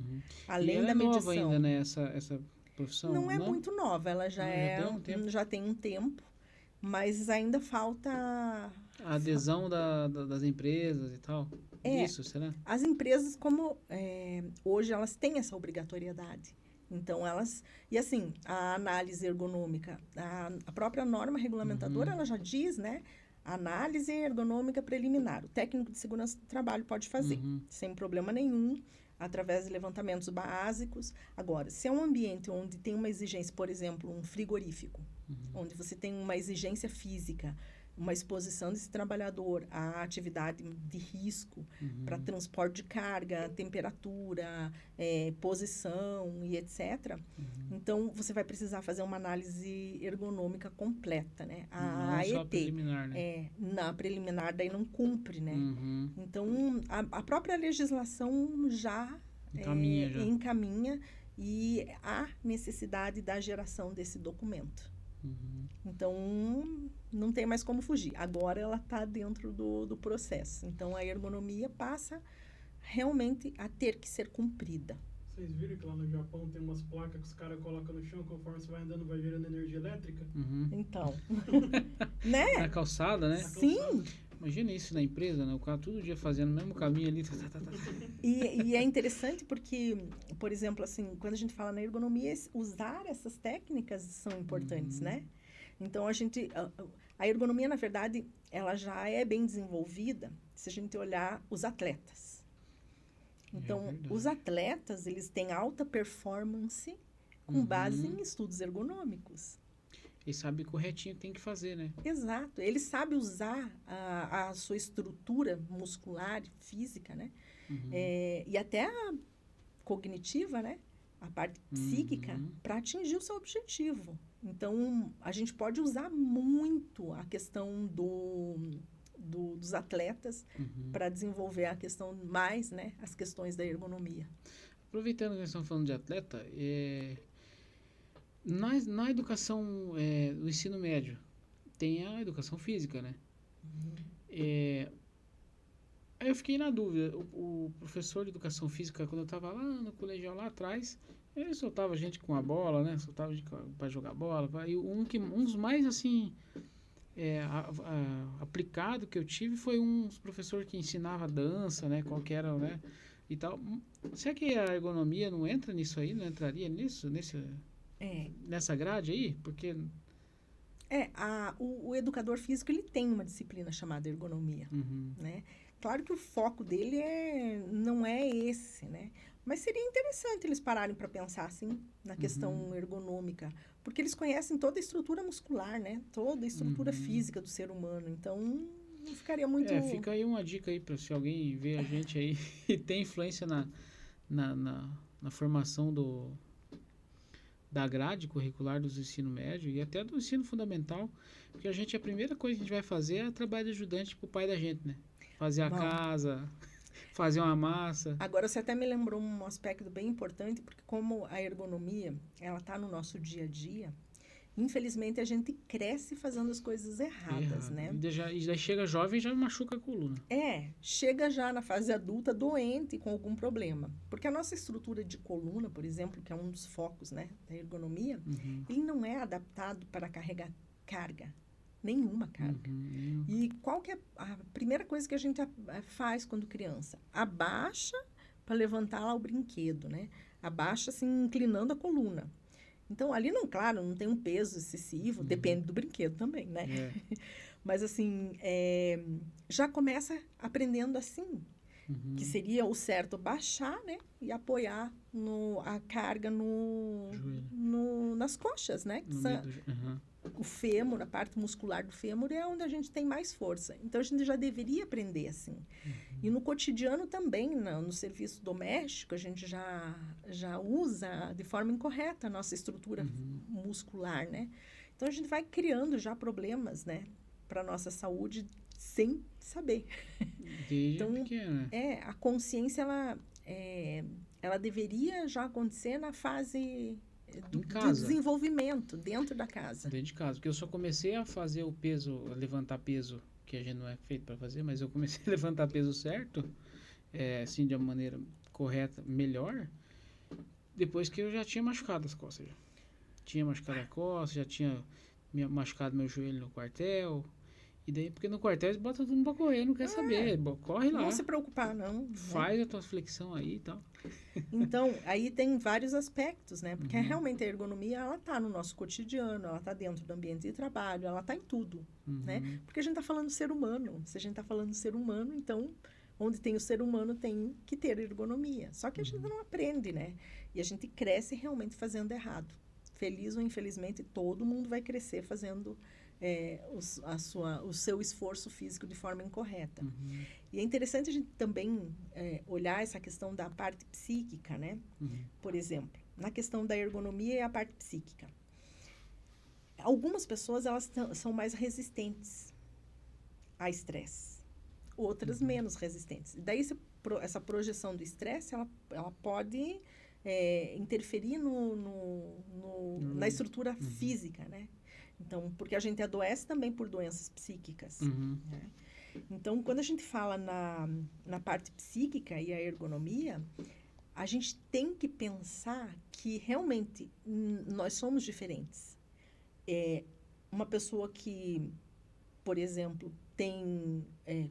Além da medição. Nova ainda, né? Essa profissão? Não é muito nova. Ela já tem um tempo. Mas ainda falta... A adesão das empresas e tal? Isso, será? As empresas, hoje, elas têm essa obrigatoriedade. Então, e assim, a análise ergonômica, a própria norma regulamentadora, ela já diz, né? Análise ergonômica preliminar. O técnico de segurança do trabalho pode fazer, sem problema nenhum, através de levantamentos básicos. Agora, se é um ambiente onde tem uma exigência, por exemplo, um frigorífico, onde você tem uma exigência física uma exposição desse trabalhador à atividade de risco para transporte de carga, temperatura, posição e etc. Então, você vai precisar fazer uma análise ergonômica completa, né? Não só preliminar, né? Na preliminar daí não cumpre, né? Então, a própria legislação já encaminha e há necessidade da geração desse documento. Então, não tem mais como fugir. Agora ela está dentro do processo. Então, a ergonomia passa realmente a ter que ser cumprida. Vocês viram que lá no Japão tem umas placas que os caras colocam no chão, conforme você vai andando, vai gerando energia elétrica? Então, né? Na calçada, né? Sim. Imagina isso na empresa, né? O cara todo dia fazendo o mesmo caminho ali. E é interessante porque, por exemplo, assim, quando a gente fala na ergonomia, usar essas técnicas são importantes, né? Então, a ergonomia, na verdade, ela já é bem desenvolvida se a gente olhar os atletas. Então, os atletas, eles têm alta performance com base em estudos ergonômicos. E sabe corretinho o que tem que fazer, né? Exato. Ele sabe usar a sua estrutura muscular, física, né? E até a cognitiva, né? A parte psíquica, para atingir o seu objetivo. Então, a gente pode usar muito a questão dos atletas para desenvolver a questão mais, né? As questões da ergonomia. Aproveitando que nós estamos falando de atleta, na educação do ensino médio, tem a educação física, né? Aí eu fiquei na dúvida. O professor de educação física, quando eu estava lá no colegial, lá atrás, ele soltava a gente com a bola, né? Soltava a gente para jogar bola. E um dos mais, assim, aplicado que eu tive foi um professor que ensinava dança, né? Qual que era, né? E tal. Será que a ergonomia não entra nisso aí? Não entraria nisso? Nessa grade aí? Porque... O educador físico, ele tem uma disciplina chamada ergonomia, né? Claro que o foco dele não é esse, né? Mas seria interessante eles pararem para pensar, assim, na questão ergonômica, porque eles conhecem toda a estrutura muscular, né? Toda a estrutura física do ser humano, então não ficaria muito... Fica aí uma dica aí para se alguém vê a gente aí e tem influência na formação da grade curricular dos ensino médio e até do ensino fundamental, porque a primeira coisa que a gente vai fazer é trabalho de ajudante pro pai da gente, né? Fazer a casa, fazer uma massa. Agora, você até me lembrou um aspecto bem importante, porque como a ergonomia, ela está no nosso dia a dia, infelizmente a gente cresce fazendo as coisas erradas, né? E daí chega jovem e já machuca a coluna. Chega já na fase adulta doente com algum problema. Porque a nossa estrutura de coluna, por exemplo, que é um dos focos, né, da ergonomia, ele não é adaptado para carregar carga. Nenhuma carga. E qual que é a primeira coisa que a gente faz quando criança? Abaixa para levantar lá o brinquedo, né? Abaixa, assim, inclinando a coluna. Então, ali, claro, não tem um peso excessivo, depende do brinquedo também, né? Mas, assim, já começa aprendendo assim, que seria o certo baixar, né? E apoiar a carga nas coxas, né? O fêmur, a parte muscular do fêmur é onde a gente tem mais força. Então, a gente já deveria aprender assim. E no cotidiano também, no serviço doméstico, a gente já usa de forma incorreta a nossa estrutura muscular, né? Então, a gente vai criando já problemas, né? Para a nossa saúde sem saber. Então, pequeno, né? A consciência, ela deveria já acontecer na fase... do desenvolvimento dentro da casa. Dentro de casa. Porque eu só comecei a fazer o peso, a levantar peso, que a gente não é feito para fazer, mas eu comecei a levantar peso certo, assim, de uma maneira correta, melhor, depois que eu já tinha machucado as costas. Tinha machucado a costa, já tinha machucado meu joelho no quartel. E daí, porque no quartel eles botam todo mundo pra correr, não quer saber. Corre lá. Não se preocupar, não. Faz a tua flexão aí e tal. Então, aí tem vários aspectos, né? Porque realmente a ergonomia, ela tá no nosso cotidiano, ela tá dentro do ambiente de trabalho, ela tá em tudo, né? Porque a gente tá falando do ser humano. Se a gente tá falando do ser humano, então, onde tem o ser humano, tem que ter ergonomia. Só que a gente não aprende, né? E a gente cresce realmente fazendo errado. Feliz ou infelizmente, todo mundo vai crescer fazendo o seu esforço físico de forma incorreta. Uhum. E é interessante a gente também olhar essa questão da parte psíquica, né? Uhum. Por exemplo, na questão da ergonomia e a parte psíquica. Algumas pessoas, elas são mais resistentes a estresse. Outras menos resistentes. E daí, essa projeção do estresse, ela pode interferir na estrutura física, né? Então, porque a gente adoece também por doenças psíquicas. Uhum. Né? Então, quando a gente fala na parte psíquica e a ergonomia, a gente tem que pensar que realmente nós somos diferentes. Uma pessoa que, por exemplo,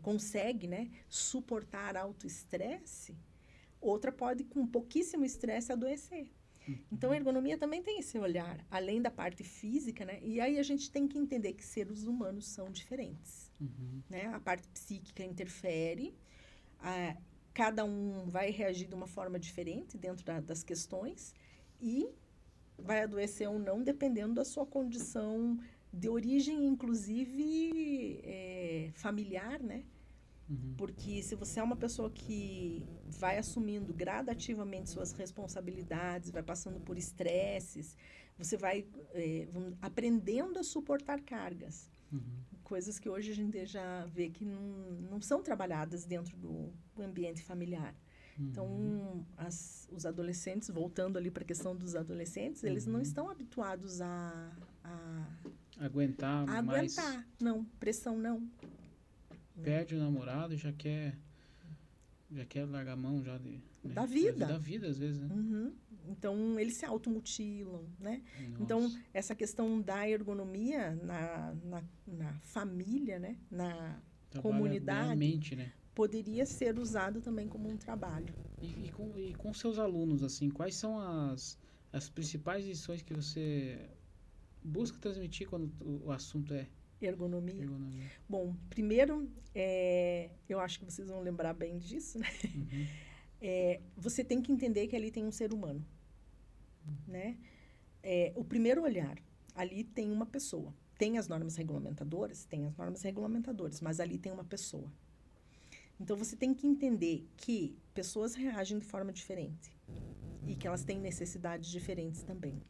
consegue, né, suportar alto estresse, outra pode, com pouquíssimo estresse, adoecer. Então, a ergonomia também tem esse olhar, além da parte física, né? E aí a gente tem que entender que seres humanos são diferentes. Uhum. Né? A parte psíquica interfere, cada um vai reagir de uma forma diferente dentro das questões e vai adoecer ou não, dependendo da sua condição de origem, inclusive familiar, né? Uhum. Porque se você é uma pessoa que vai assumindo gradativamente suas responsabilidades, vai passando por estresses, você vai aprendendo a suportar cargas. Uhum. Coisas que hoje a gente já vê que não são trabalhadas dentro do ambiente familiar. Uhum. Então, os adolescentes, voltando ali para a questão dos adolescentes, eles não estão habituados a aguentar mais. Não, pressão não. Perde o namorado e já quer largar a mão já né? Da vida. Da vida, às vezes, né? Uhum. Então, eles se automutilam, né? Nossa. Então, essa questão da ergonomia na família, né? Na comunidade, a mente, né? poderia ser usado também como um trabalho. E com seus alunos, assim, quais são as principais lições que você busca transmitir quando o assunto é Ergonomia. Bom, primeiro, eu acho que vocês vão lembrar bem disso, né? Uhum. Você tem que entender que ali tem um ser humano, né? O primeiro olhar, ali tem uma pessoa. Tem as normas regulamentadoras, mas ali tem uma pessoa. Então, você tem que entender que pessoas reagem de forma diferente e que elas têm necessidades diferentes também.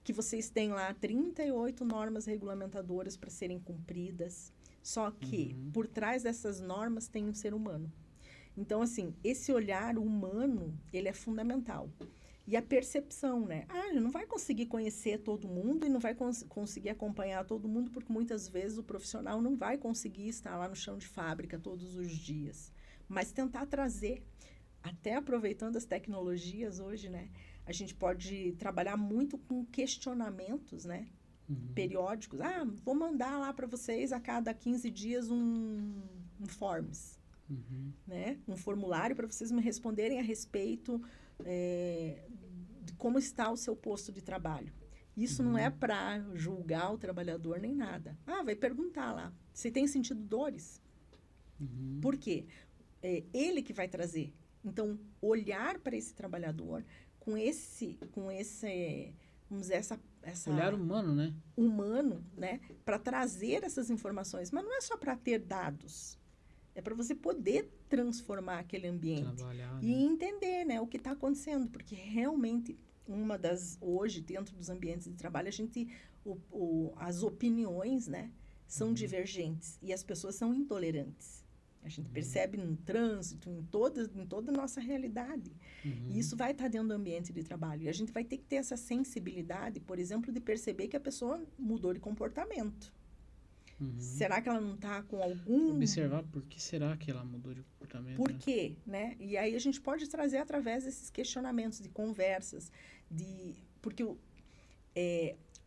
Que vocês têm lá 38 normas regulamentadoras para serem cumpridas, só que por trás dessas normas tem um ser humano. Então, assim, esse olhar humano, ele é fundamental. E a percepção, né? Ele não vai conseguir conhecer todo mundo e não vai conseguir acompanhar todo mundo, porque muitas vezes o profissional não vai conseguir estar lá no chão de fábrica todos os dias. Mas tentar trazer, até aproveitando as tecnologias hoje, né? A gente pode trabalhar muito com questionamentos, né? Periódicos. Vou mandar lá para vocês a cada 15 dias um forms, né? Um formulário para vocês me responderem a respeito de como está o seu posto de trabalho. Isso não é para julgar o trabalhador nem nada. Vai perguntar lá. Você tem sentido dores? Por quê? Ele que vai trazer. Então, olhar para esse trabalhador com esse vamos dizer, essa olhar humano, né? Humano, né? Para trazer essas informações. Mas não é só para ter dados. É para você poder transformar aquele ambiente. Trabalhar, e entender, né, o que está acontecendo. Porque realmente, hoje, dentro dos ambientes de trabalho, as opiniões, né, são divergentes. E as pessoas são intolerantes. A gente percebe no trânsito, em toda a nossa realidade. E isso vai estar dentro do ambiente de trabalho. E a gente vai ter que ter essa sensibilidade, por exemplo, de perceber que a pessoa mudou de comportamento. Será que ela não está com algum... Observar por que será que ela mudou de comportamento. Por quê, né? E aí a gente pode trazer através desses questionamentos, de conversas, porque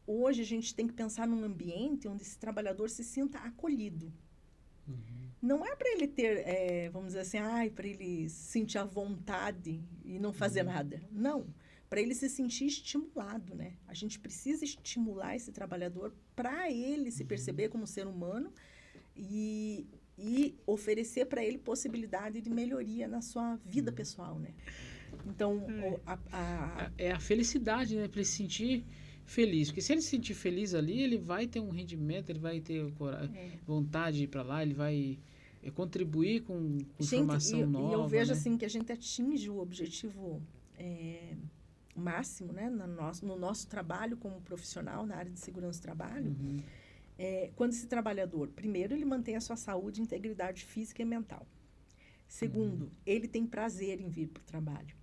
hoje a gente tem que pensar num ambiente onde esse trabalhador se sinta acolhido. Não é para ele ter, vamos dizer assim, para ele sentir a vontade e não fazer nada. Não. Para ele se sentir estimulado, né? A gente precisa estimular esse trabalhador para ele se perceber como ser humano e oferecer para ele possibilidade de melhoria na sua vida pessoal, né? Então, é a felicidade, né? Para ele se sentir feliz. Porque se ele se sentir feliz ali, ele vai ter um rendimento, ele vai ter vontade de ir para lá, ele vai contribuir com informação nova. E eu vejo né? assim que a gente atinge o objetivo máximo, né, no nosso trabalho como profissional na área de segurança do trabalho, quando esse trabalhador, primeiro, ele mantém a sua saúde e integridade física e mental. Segundo, ele tem prazer em vir para o trabalho.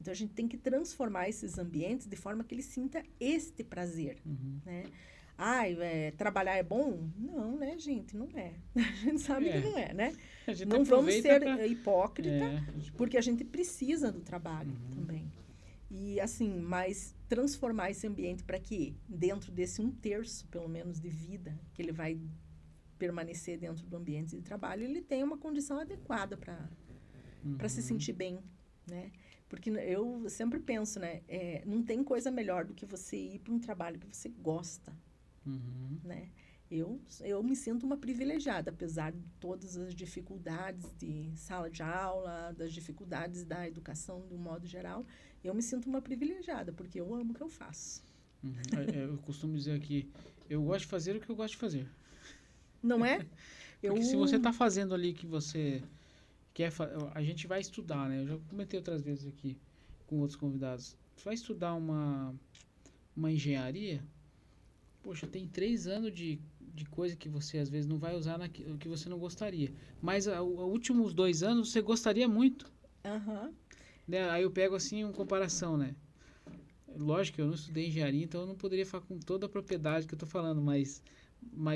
Então, a gente tem que transformar esses ambientes de forma que ele sinta este prazer, né? Trabalhar é bom? Não, né, gente? Não é. A gente sabe que não é, né? Não vamos ser hipócrita, porque a gente precisa do trabalho também. E, assim, mas transformar esse ambiente para que, dentro desse 1/3, pelo menos, de vida, que ele vai permanecer dentro do ambiente de trabalho, ele tenha uma condição adequada para se sentir bem, né? Porque eu sempre penso, né? Não tem coisa melhor do que você ir para um trabalho que você gosta, né? Eu me sinto uma privilegiada, apesar de todas as dificuldades de sala de aula, das dificuldades da educação de um modo geral. Eu me sinto uma privilegiada, porque eu amo o que eu faço. Eu costumo dizer aqui, eu gosto de fazer o que eu gosto de fazer. Não é? Porque se você está fazendo ali que você quer a gente vai estudar, né? Eu já comentei outras vezes aqui com outros convidados. Você vai estudar uma engenharia, poxa, tem 3 anos de coisa que você às vezes não vai usar naquilo que você não gostaria. Mas os últimos 2 anos você gostaria muito. Né? Aí eu pego assim uma comparação, né? Lógico que eu não estudei engenharia, então eu não poderia falar com toda a propriedade que eu estou falando, mas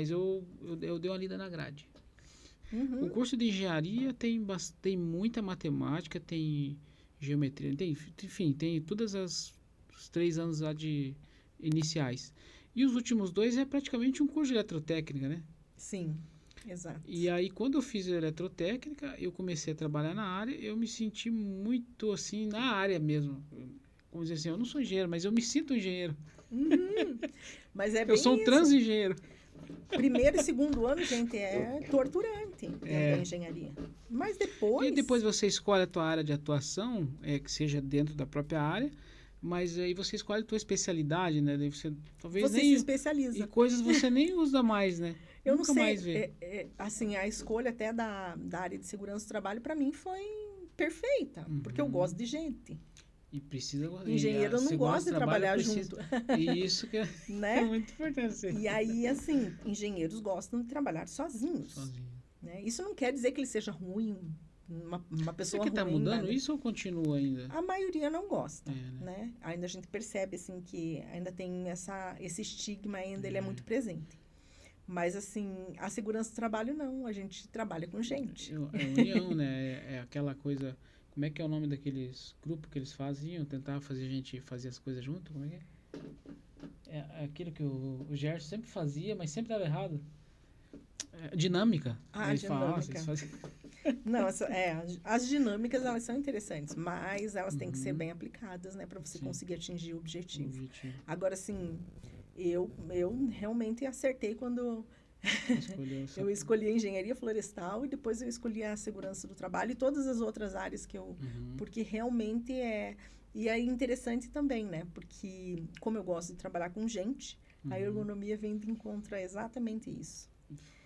eu dei uma lida na grade. O curso de engenharia tem muita matemática, tem geometria, enfim, tem todas os 3 anos lá de iniciais. E os últimos 2 é praticamente um curso de eletrotécnica, né? Sim, exato. E aí, quando eu fiz eletrotécnica, eu comecei a trabalhar na área, eu me senti muito, assim, na área mesmo. Vamos dizer assim, eu não sou engenheiro, mas eu me sinto engenheiro. Mas é bem eu sou um transengenheiro. Primeiro e segundo ano, gente, é torturante dentro da engenharia. Mas depois... E depois você escolhe a tua área de atuação, que seja dentro da própria área, mas aí você escolhe a tua especialidade, né? Daí você talvez se especializa. E coisas você nem usa mais, né? Eu nunca não sei, mais vê. Assim, a escolha até da área de segurança do trabalho, para mim, foi perfeita, porque eu gosto de gente. E precisa... Engenheiro não gosta de trabalhar junto. E isso que né? É muito importante. E aí, assim, engenheiros gostam de trabalhar sozinhos. Né? Isso não quer dizer que ele seja ruim, uma pessoa ruim. Será que está mudando isso ou continua ainda? A maioria não gosta, né? né? Ainda a gente percebe, assim, que ainda tem esse estigma ainda, ele é muito presente. Mas, assim, a segurança do trabalho, não. A gente trabalha com gente. É união, né? É aquela coisa... Como é que é o nome daqueles grupos que eles faziam? Tentar fazer a gente fazer as coisas junto? Como é que é? É aquilo que o Gerson sempre fazia, mas sempre dava errado. Dinâmica. Dinâmica. Não, as dinâmicas, elas são interessantes, mas elas têm que ser bem aplicadas, né? Para você conseguir atingir o objetivo. Agora, assim, eu realmente acertei quando... eu escolhi a engenharia florestal e depois eu escolhi a segurança do trabalho e todas as outras áreas que eu... Porque realmente E é interessante também, né? Porque como eu gosto de trabalhar com gente, a ergonomia vem de encontro a exatamente isso.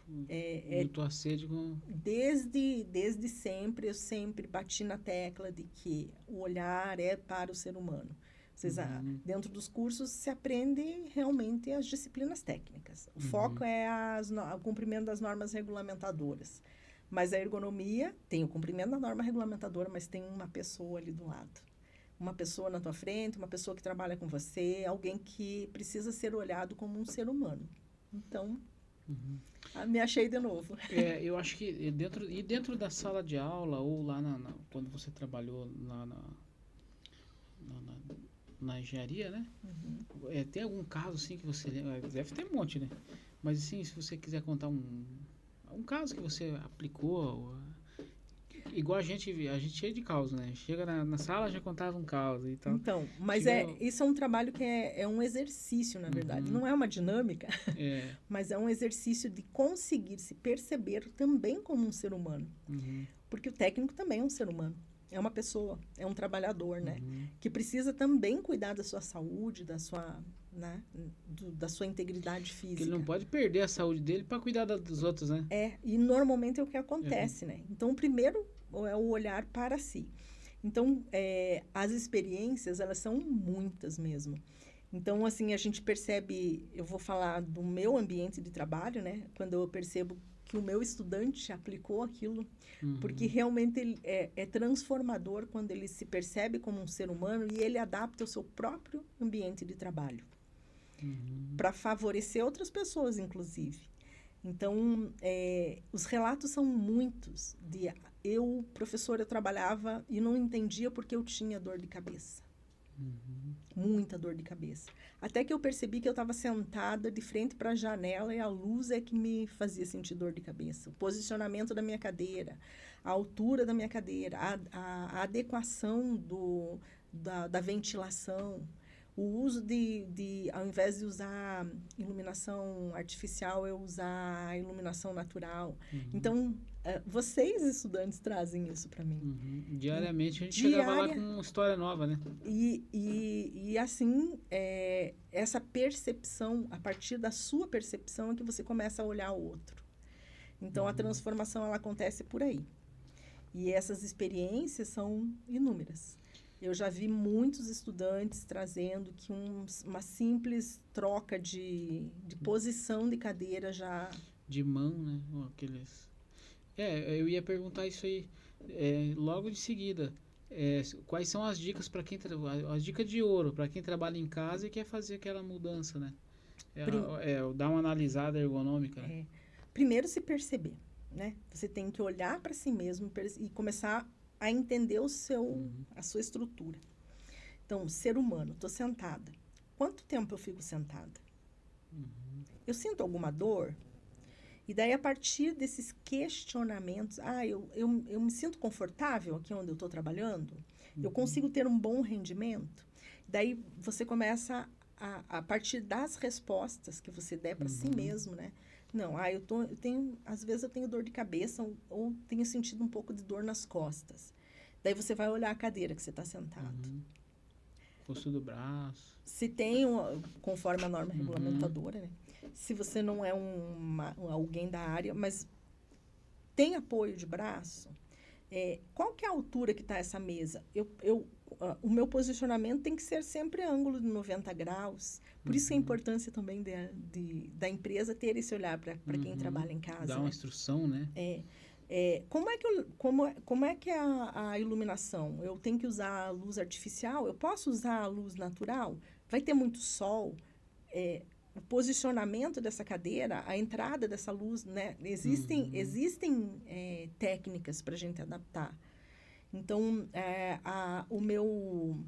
Muito assíduo. Desde sempre, eu sempre bati na tecla de que o olhar é para o ser humano. Dentro dos cursos se aprende realmente as disciplinas técnicas. O foco é o cumprimento das normas regulamentadoras. Mas a ergonomia tem o cumprimento da norma regulamentadora, mas tem uma pessoa ali do lado. Uma pessoa na tua frente, uma pessoa que trabalha com você, alguém que precisa ser olhado como um ser humano. Então, me achei de novo. Eu acho que dentro da sala de aula ou lá quando você trabalhou na engenharia, né? Tem algum caso assim que você lembra? Deve ter um monte, né? Mas assim, se você quiser contar um caso que você aplicou, igual a gente cheio de caos, né? Chega na sala, já contava um caos e tal. Então, mas isso é um trabalho que é um exercício, na verdade. Não é uma dinâmica, mas é um exercício de conseguir se perceber também como um ser humano. Porque o técnico também é um ser humano. É uma pessoa, é um trabalhador, né? Que precisa também cuidar da sua saúde, né? Da sua integridade física. Porque ele não pode perder a saúde dele para cuidar dos outros, né? E normalmente é o que acontece, né? Então, o primeiro é o olhar para si. Então, as experiências, elas são muitas mesmo. Então, assim, a gente percebe, eu vou falar do meu ambiente de trabalho, né? Quando eu percebo que o meu estudante aplicou aquilo, porque realmente ele é transformador quando ele se percebe como um ser humano e ele adapta o seu próprio ambiente de trabalho para favorecer outras pessoas, inclusive. Então, os relatos são muitos. Professora, eu trabalhava e não entendia porque eu tinha dor de cabeça. Muita dor de cabeça. Até que eu percebi que eu estava sentada de frente para a janela e a luz é que me fazia sentir dor de cabeça. O posicionamento da minha cadeira, a altura da minha cadeira, a adequação da ventilação, o uso ao invés de usar iluminação artificial, eu usar a iluminação natural. Então, vocês, estudantes, trazem isso para mim. Diariamente a gente chegava lá com uma história nova, né? E assim, essa percepção, a partir da sua percepção é que você começa a olhar o outro. Então, a transformação, ela acontece por aí. E essas experiências são inúmeras. Eu já vi muitos estudantes trazendo que uma simples troca de posição de cadeira já... De mão, né? Eu ia perguntar isso aí logo de seguida. Quais são as dicas para quem as dicas de ouro para quem trabalha em casa e quer fazer aquela mudança, né? Dar uma analisada ergonômica. Primeiro, se perceber, né? Você tem que olhar para si mesmo e começar a entender a sua estrutura. Então, ser humano, estou sentada. Quanto tempo eu fico sentada? Eu sinto alguma dor? E daí, a partir desses questionamentos, eu me sinto confortável aqui onde eu estou trabalhando? Eu consigo ter um bom rendimento? Daí, você começa a partir das respostas que você der para si mesmo, né? Não, às vezes eu tenho dor de cabeça ou tenho sentido um pouco de dor nas costas. Daí você vai olhar a cadeira que você está sentado. Força do braço. Se tem, conforme a norma regulamentadora, né? Se você não é alguém da área, mas tem apoio de braço, qual que é a altura que está essa mesa? O meu posicionamento tem que ser sempre ângulo de 90 graus. Por isso a importância também da empresa ter esse olhar para quem trabalha em casa. Dar uma instrução, né? Como é que é a iluminação? Eu tenho que usar a luz artificial? Eu posso usar a luz natural? Vai ter muito sol? O posicionamento dessa cadeira, a entrada dessa luz, né? Existem técnicas para a gente adaptar. Então, o meu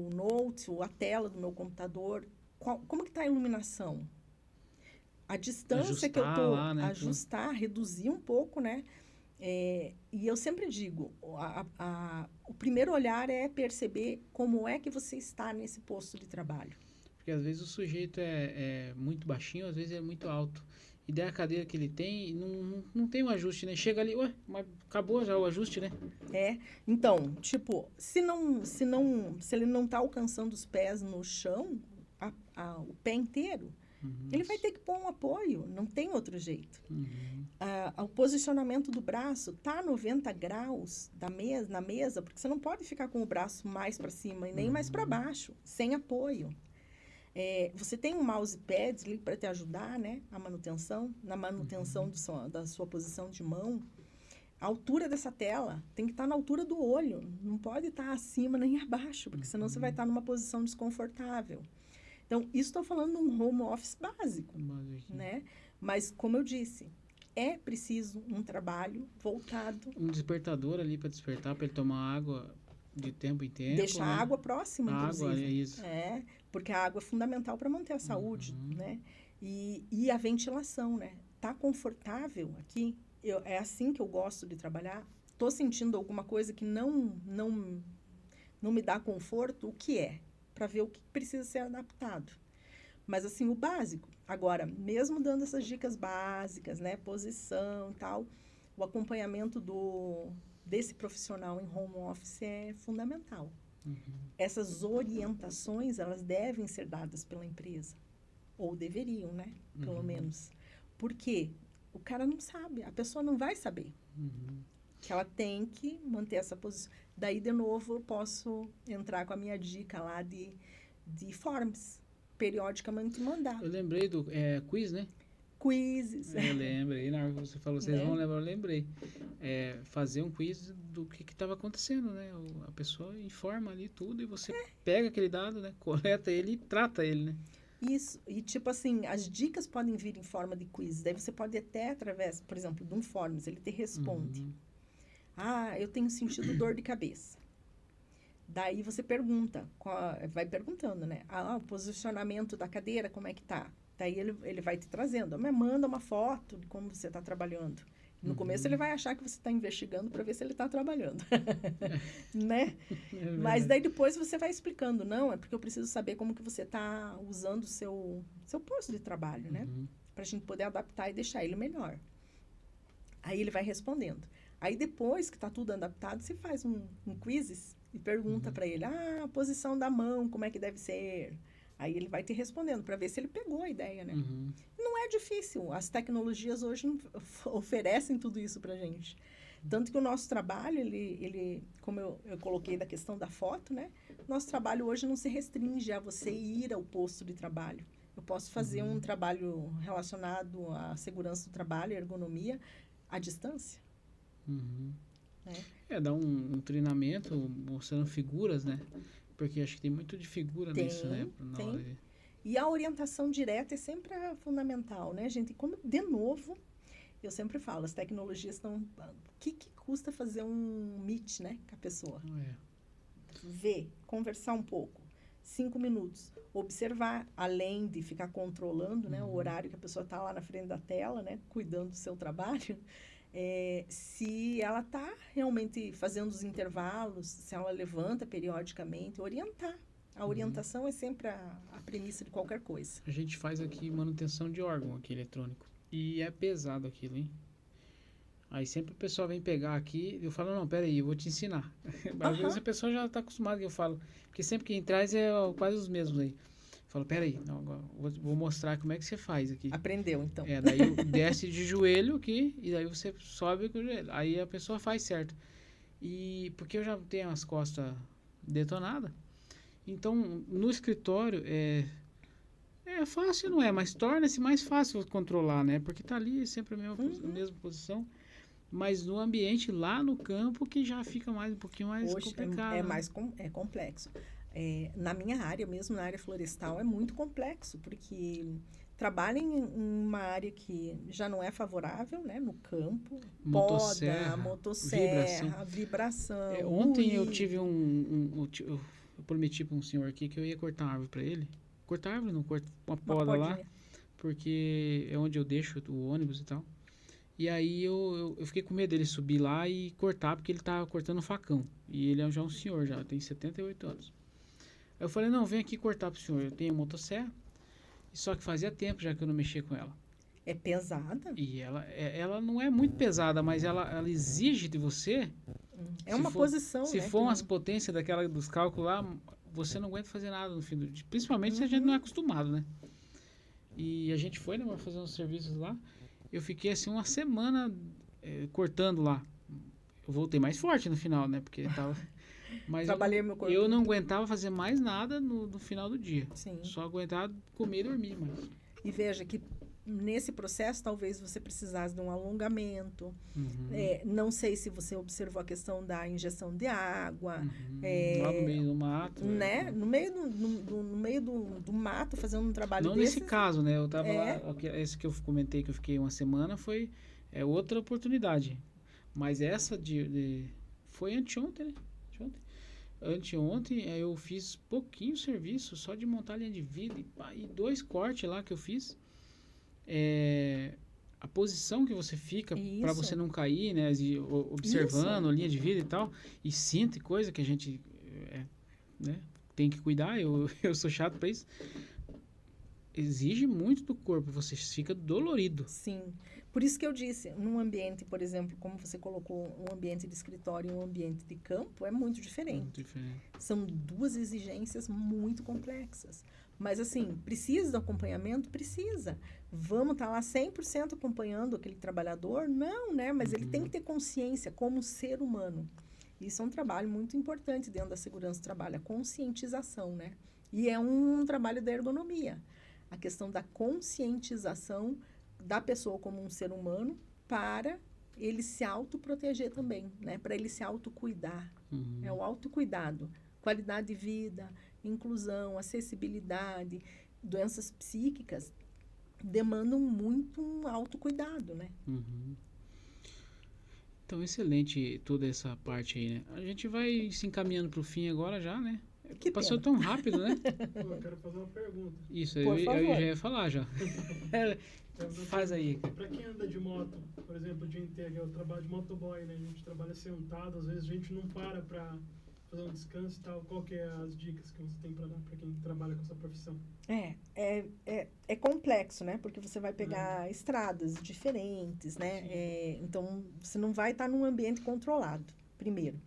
note, a tela do meu computador, como que está a iluminação? A distância que eu estou... Ajustar, reduzir um pouco, né? E eu sempre digo, o primeiro olhar é perceber como é que você está nesse posto de trabalho. Porque às vezes o sujeito é muito baixinho, às vezes é muito alto. E daí a cadeira que ele tem, não tem um ajuste, né? Chega ali, mas acabou já o ajuste, né? Então, tipo, se ele não está alcançando os pés no chão, o pé inteiro, ele vai ter que pôr um apoio, não tem outro jeito. O posicionamento do braço está a 90 graus na mesa, porque você não pode ficar com o braço mais para cima e nem mais para baixo, sem apoio. Você tem um mousepad ali para te ajudar, né? Na manutenção da sua posição de mão. A altura dessa tela tem que estar na altura do olho, não pode estar acima nem abaixo, porque senão você vai estar numa posição desconfortável. Então, isso estou falando de um home office básico, né? Mas, como eu disse, é preciso um trabalho voltado... Um despertador ali para despertar, para ele tomar água de tempo em tempo. Deixar a água próxima, inclusive. Água, é isso. Porque a água é fundamental para manter a saúde, né? E a ventilação, né? Tá confortável aqui? É assim que eu gosto de trabalhar? Estou sentindo alguma coisa que não me dá conforto? O que é? Para ver o que precisa ser adaptado. Mas, assim, o básico. Agora, mesmo dando essas dicas básicas, né? Posição e tal, o acompanhamento desse profissional em home office é fundamental. Essas orientações, elas devem ser dadas pela empresa. Ou deveriam, né? Pelo menos. Por quê? O cara não sabe, a pessoa não vai saber. Que ela tem que manter essa posição. Daí, de novo, eu posso entrar com a minha dica lá de forms. Periodicamente mandar. Eu lembrei do quiz, né? Quizzes. Eu lembrei, na hora que você falou, vocês Né? vão lembrar, eu lembrei. Fazer um quiz do que estava acontecendo, né? A pessoa informa ali tudo e você pega aquele dado, né? Coleta ele e trata ele, né? Isso. E, tipo assim, as dicas podem vir em forma de quiz. Daí você pode até, através, por exemplo, de um forms, ele te responde. Eu tenho sentido dor de cabeça. Daí você pergunta, vai perguntando, né? O posicionamento da cadeira, como é que tá? Daí ele vai te trazendo. Mas manda uma foto de como você está trabalhando. No começo ele vai achar que você está investigando para ver se ele está trabalhando. Né? Mas daí depois você vai explicando. Não, é porque eu preciso saber como que você está usando o seu posto de trabalho, né? Para a gente poder adaptar e deixar ele melhor. Aí ele vai respondendo. Aí depois que está tudo adaptado, você faz um quizzes e pergunta para ele, a posição da mão, como é que deve ser? Aí ele vai te respondendo para ver se ele pegou a ideia, né? Não é difícil. As tecnologias hoje oferecem tudo isso para a gente. Tanto que o nosso trabalho, ele como eu coloquei da questão da foto, né? Nosso trabalho hoje não se restringe a você ir ao posto de trabalho. Eu posso fazer um trabalho relacionado à segurança do trabalho, ergonomia, à distância. Dá um treinamento mostrando figuras, né? Porque acho que tem muito de figura nisso, né? Tem. E a orientação direta é sempre fundamental, né, gente? Como, de novo, eu sempre falo, as tecnologias estão... O que custa fazer um meet, né, com a pessoa? Ver, conversar um pouco. 5 minutos. Observar, além de ficar controlando, né, o horário que a pessoa está lá na frente da tela, né, cuidando do seu trabalho, se ela está realmente fazendo os intervalos, se ela levanta periodicamente, orientar. A orientação é sempre a premissa de qualquer coisa. A gente faz aqui manutenção de órgão aqui eletrônico. E é pesado aquilo, hein? Aí sempre o pessoal vem pegar aqui, eu falo, não, peraí, eu vou te ensinar. Às vezes a pessoa já está acostumada que eu falo, porque sempre quem traz é quase os mesmos aí. Eu falo, peraí, não, agora vou mostrar como é que você faz aqui. Aprendeu, então. Daí desce de joelho aqui, e daí você sobe com o joelho. Aí a pessoa faz certo. E porque eu já tenho as costas detonadas, então no escritório é fácil, não é? Mas torna-se mais fácil controlar, né? Porque tá ali sempre a mesma posição. Mas no ambiente, lá no campo, que já fica um pouquinho mais complicado. É complexo. Na minha área, mesmo na área florestal, é muito complexo, porque trabalha em uma área que já não é favorável, né? No campo, motosserra, vibração. Ontem eu tive eu prometi para um senhor aqui que eu ia cortar uma árvore para ele. Cortar árvore, não, uma poda lá, porque é onde eu deixo o ônibus e tal. E aí eu fiquei com medo dele subir lá e cortar, porque ele tá cortando facão. E ele é já um senhor, já tem 78 anos. Aí eu falei, não, vem aqui cortar pro senhor. Eu tenho motosserra, só que fazia tempo já que eu não mexia com ela. É pesada? E ela não é muito pesada, mas ela exige de você... É uma posição, se né? for umas potências dos cálculos lá, você não aguenta fazer nada no fim do dia. Principalmente se a gente não é acostumado, né? E a gente foi, né, pra fazer uns serviços lá. Eu fiquei assim uma semana cortando lá. Eu voltei mais forte no final, né? Porque tava... Mas meu corpo. Eu não aguentava fazer mais nada no final do dia. Sim. Só aguentava comer e dormir. Mas... E veja que nesse processo talvez você precisasse de um alongamento. Não sei se você observou a questão da injeção de água. Lá no meio do mato. Né? No meio do mato, fazendo um trabalho não desse. Nesse caso, né? Eu tava lá, esse que eu comentei que eu fiquei uma semana foi outra oportunidade. Mas essa foi anteontem, né? Anteontem eu fiz pouquinho serviço, só de montar linha de vida e 2 cortes lá que eu fiz. A posição que você fica para você não cair, né? Observando a linha de vida e tal, e cinto e coisa que a gente né, tem que cuidar. Eu sou chato para isso. exige muito do corpo, você fica dolorido. Sim. Por isso que eu disse, num ambiente, por exemplo, como você colocou, um ambiente de escritório e um ambiente de campo, é muito diferente. Muito diferente. São duas exigências muito complexas. Mas, assim, precisa do acompanhamento? Precisa. Vamos estar lá 100% acompanhando aquele trabalhador? Não, né? Mas ele tem que ter consciência como ser humano. Isso é um trabalho muito importante dentro da segurança do trabalho, a conscientização, né? E é um trabalho da ergonomia. A questão da conscientização da pessoa como um ser humano para ele se autoproteger também, né? Para ele se autocuidar. É o autocuidado. Qualidade de vida, inclusão, acessibilidade, doenças psíquicas demandam muito um autocuidado, né? Então, excelente toda essa parte aí, né? A gente vai se encaminhando pro fim agora já, né? Que Passou pena. tão rápido, né? Pô, eu quero fazer uma pergunta. Isso, Por eu favor. já ia falar já. Faz aí. Pra quem anda de moto, por exemplo, o dia inteiro, eu trabalho de motoboy, né? A gente trabalha sentado, às vezes a gente não para pra fazer um descanso e tal. Qual que é as dicas que você tem pra dar pra quem trabalha com essa profissão? É complexo, né? Porque você vai pegar estradas diferentes, né? Então, você não vai estar num ambiente controlado, primeiro.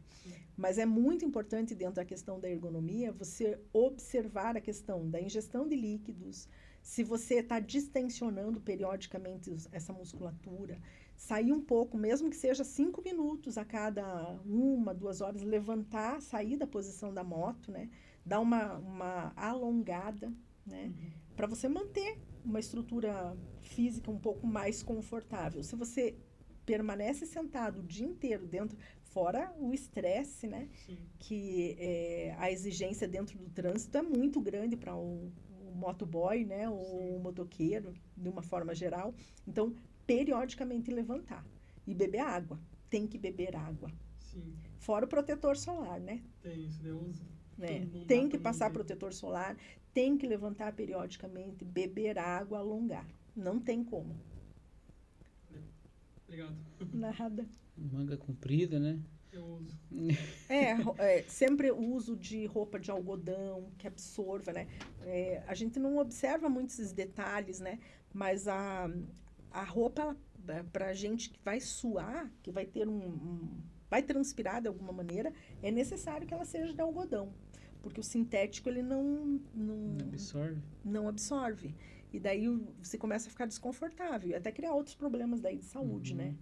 Mas é muito importante, dentro da questão da ergonomia, você observar a questão da ingestão de líquidos, se você está distensionando periodicamente essa musculatura, sair um pouco, mesmo que seja 5 minutos a cada 1, 2 horas, levantar, sair da posição da moto, né? Dar uma alongada, né? Para você manter uma estrutura física um pouco mais confortável. Se você permanece sentado o dia inteiro dentro, fora o estresse, né? Sim. Que a exigência dentro do trânsito é muito grande para o motoboy, né? O motoqueiro, de uma forma geral. Então, periodicamente levantar e beber água. Tem que beber água. Sim, Fora o protetor solar, né? tem isso, né? Né? Não dá Tem que pra não passar ter. protetor solar, tem que levantar periodicamente, beber água, alongar. Não tem como. Obrigado. Nada. Manga comprida, né? Eu uso. Sempre o uso de roupa de algodão que absorva, né? A gente não observa muitos esses detalhes, né? Mas a roupa, para a gente que vai suar, que vai ter vai transpirar de alguma maneira, é necessário que ela seja de algodão. Porque o sintético, ele não Absorve. não absorve. E daí você começa a ficar desconfortável e até criar outros problemas daí de saúde, né?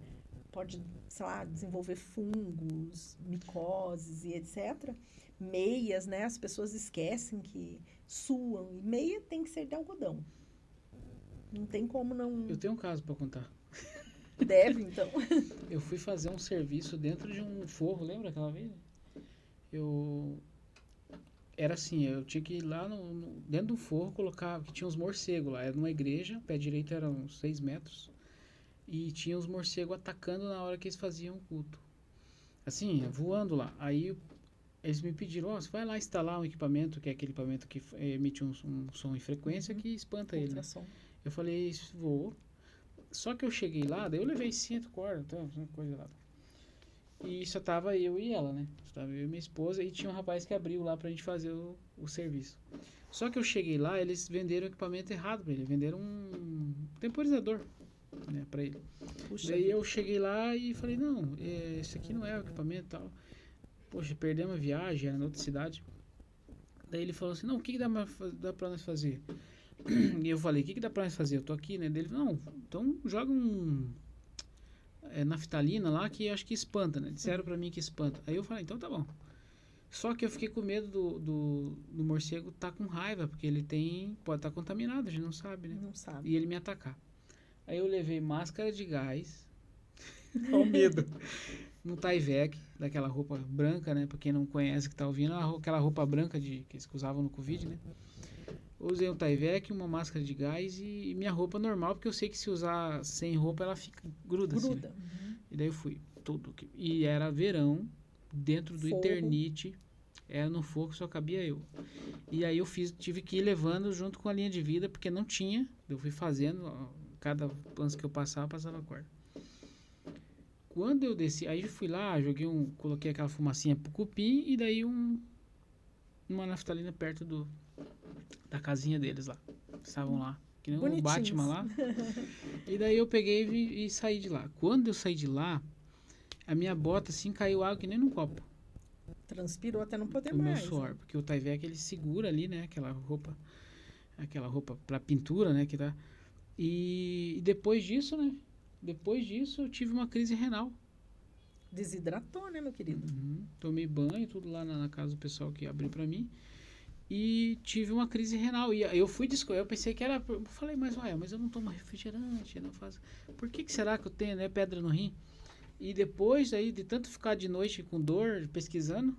Pode, sei lá, desenvolver fungos, micoses e etc. Meias, né? As pessoas esquecem que suam. E meia tem que ser de algodão. Não tem como não... Eu tenho um caso para contar. Deve, então. Eu fui fazer um serviço dentro de um forro, lembra aquela vez? Era assim, eu tinha que ir lá dentro do forro colocar, que tinha uns morcegos lá, era numa igreja, pé direito era uns 6 metros, e tinha os morcegos atacando na hora que eles faziam o culto. Assim, voando lá. Aí eles me pediram, você vai lá instalar um equipamento, que é aquele equipamento que emite um som em frequência que espanta ele, né? Ultrassom. Eu falei, vou. Só que eu cheguei lá, daí eu levei cinto, corda, então, coisa lá. E só tava eu e ela, né? Só tava eu e minha esposa e tinha um rapaz que abriu lá pra gente fazer o serviço. Só que eu cheguei lá, eles venderam o equipamento errado pra ele. Venderam um temporizador, né, pra ele. Puxa Daí vida. eu cheguei lá e falei, não, esse aqui não é o equipamento e tal. Poxa, perdemos a viagem, era na outra cidade. Daí ele falou assim, não, o que dá pra nós fazer? E eu falei, o que dá pra nós fazer? Eu tô aqui, né? Daí ele falou, não, então joga naftalina lá que acho que espanta, né? Disseram pra mim que espanta. Aí eu falei, então tá bom. Só que eu fiquei com medo do morcego tá com raiva, porque ele pode estar contaminado, a gente não sabe, né? Não sabe. E ele me atacar. Aí eu levei máscara de gás, ao medo, um Tyvek, daquela roupa branca, né? Pra quem não conhece que tá ouvindo, aquela roupa branca que eles usavam no Covid, né? Usei um Tyvek, uma máscara de gás e minha roupa normal, porque eu sei que se usar sem roupa ela fica gruda. Assim, né? E daí eu fui, e era verão, dentro do Forro. Eternite, era no forro, só cabia eu. E aí eu tive que ir levando junto com a linha de vida, porque não tinha, eu fui fazendo, cada lance que eu passava a corda. Quando eu desci, aí eu fui lá, coloquei aquela fumacinha pro cupim e daí uma naftalina perto da casinha deles lá. Estavam lá. Que nem o Bonitinhos. Batman lá. E daí eu peguei e saí de lá. Quando eu saí de lá, a minha bota assim caiu água que nem num copo. Transpirou até não poder O meu mais. suor. Porque o Tyvek ele segura ali, né? Aquela roupa pra pintura, né? Que dá. E depois disso, né? Depois disso eu tive uma crise renal. Desidratou, né, meu querido? Tomei banho, tudo lá na casa do pessoal que abriu pra mim. E tive uma crise renal. E eu fui eu pensei que era. Eu falei, mas eu não tomo refrigerante, eu não faço. Por que será que eu tenho, né, pedra no rim? E depois aí, de tanto ficar de noite com dor, pesquisando,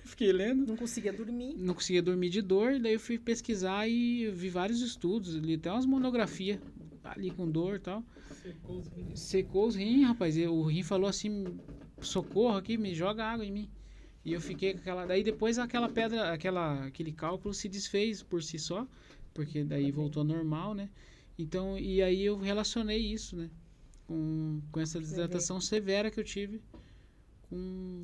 fiquei lendo. Não conseguia dormir. Não conseguia dormir de dor, daí eu fui pesquisar e vi vários estudos, li até umas monografias ali com dor e tal. Secou os rins. Secou os rins, rapaz. E o rim falou assim: socorro aqui, me joga água em mim. E eu fiquei com aquela. Daí depois aquela pedra, aquele cálculo se desfez por si só, porque daí voltou ao normal, né? Então, e aí eu relacionei isso, né? Com essa desidratação severa que eu tive.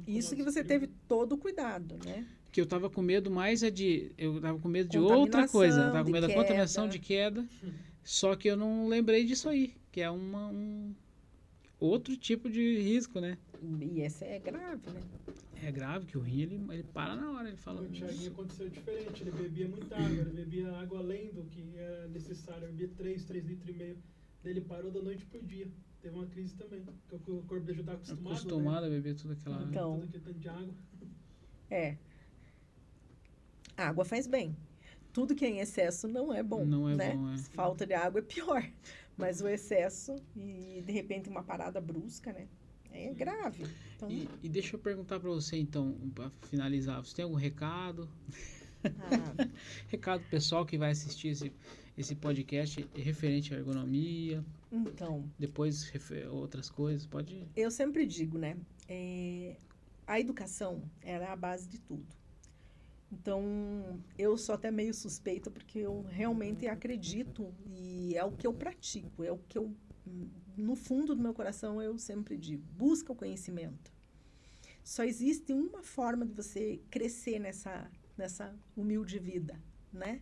Isso que você teve todo o cuidado, né? Que eu tava com medo mais eu tava com medo de outra coisa. Eu tava com medo da contaminação, de queda. Só que eu não lembrei disso aí, que é um outro tipo de risco, né? E essa é grave, né? É grave que o rim, ele para na hora, ele fala... O Thiaguinho aconteceu diferente, ele bebia muita água, ele bebia água além do que era necessário, ele bebia 3 litros e meio. Daí ele parou da noite pro dia. Teve uma crise também, porque o corpo dele já tá acostumado, né? A beber tudo aquela... Então, tudo aquele tanto de água. A água faz bem. Tudo que é em excesso não é bom, Não é né? bom, é. Falta de água é pior. Mas o excesso e, de repente, uma parada brusca, né? É grave. Então, E deixa eu perguntar pra você, então, pra finalizar. Você tem algum recado? Recado pessoal que vai assistir esse podcast referente à ergonomia? então, Depois outras coisas, pode... eu sempre digo, né? A educação ela é a base de tudo. Então, eu sou até meio suspeita porque eu realmente acredito e é o que eu pratico, é o que eu, no fundo do meu coração, eu sempre digo, busca o conhecimento. Só existe uma forma de você crescer nessa humilde vida, né?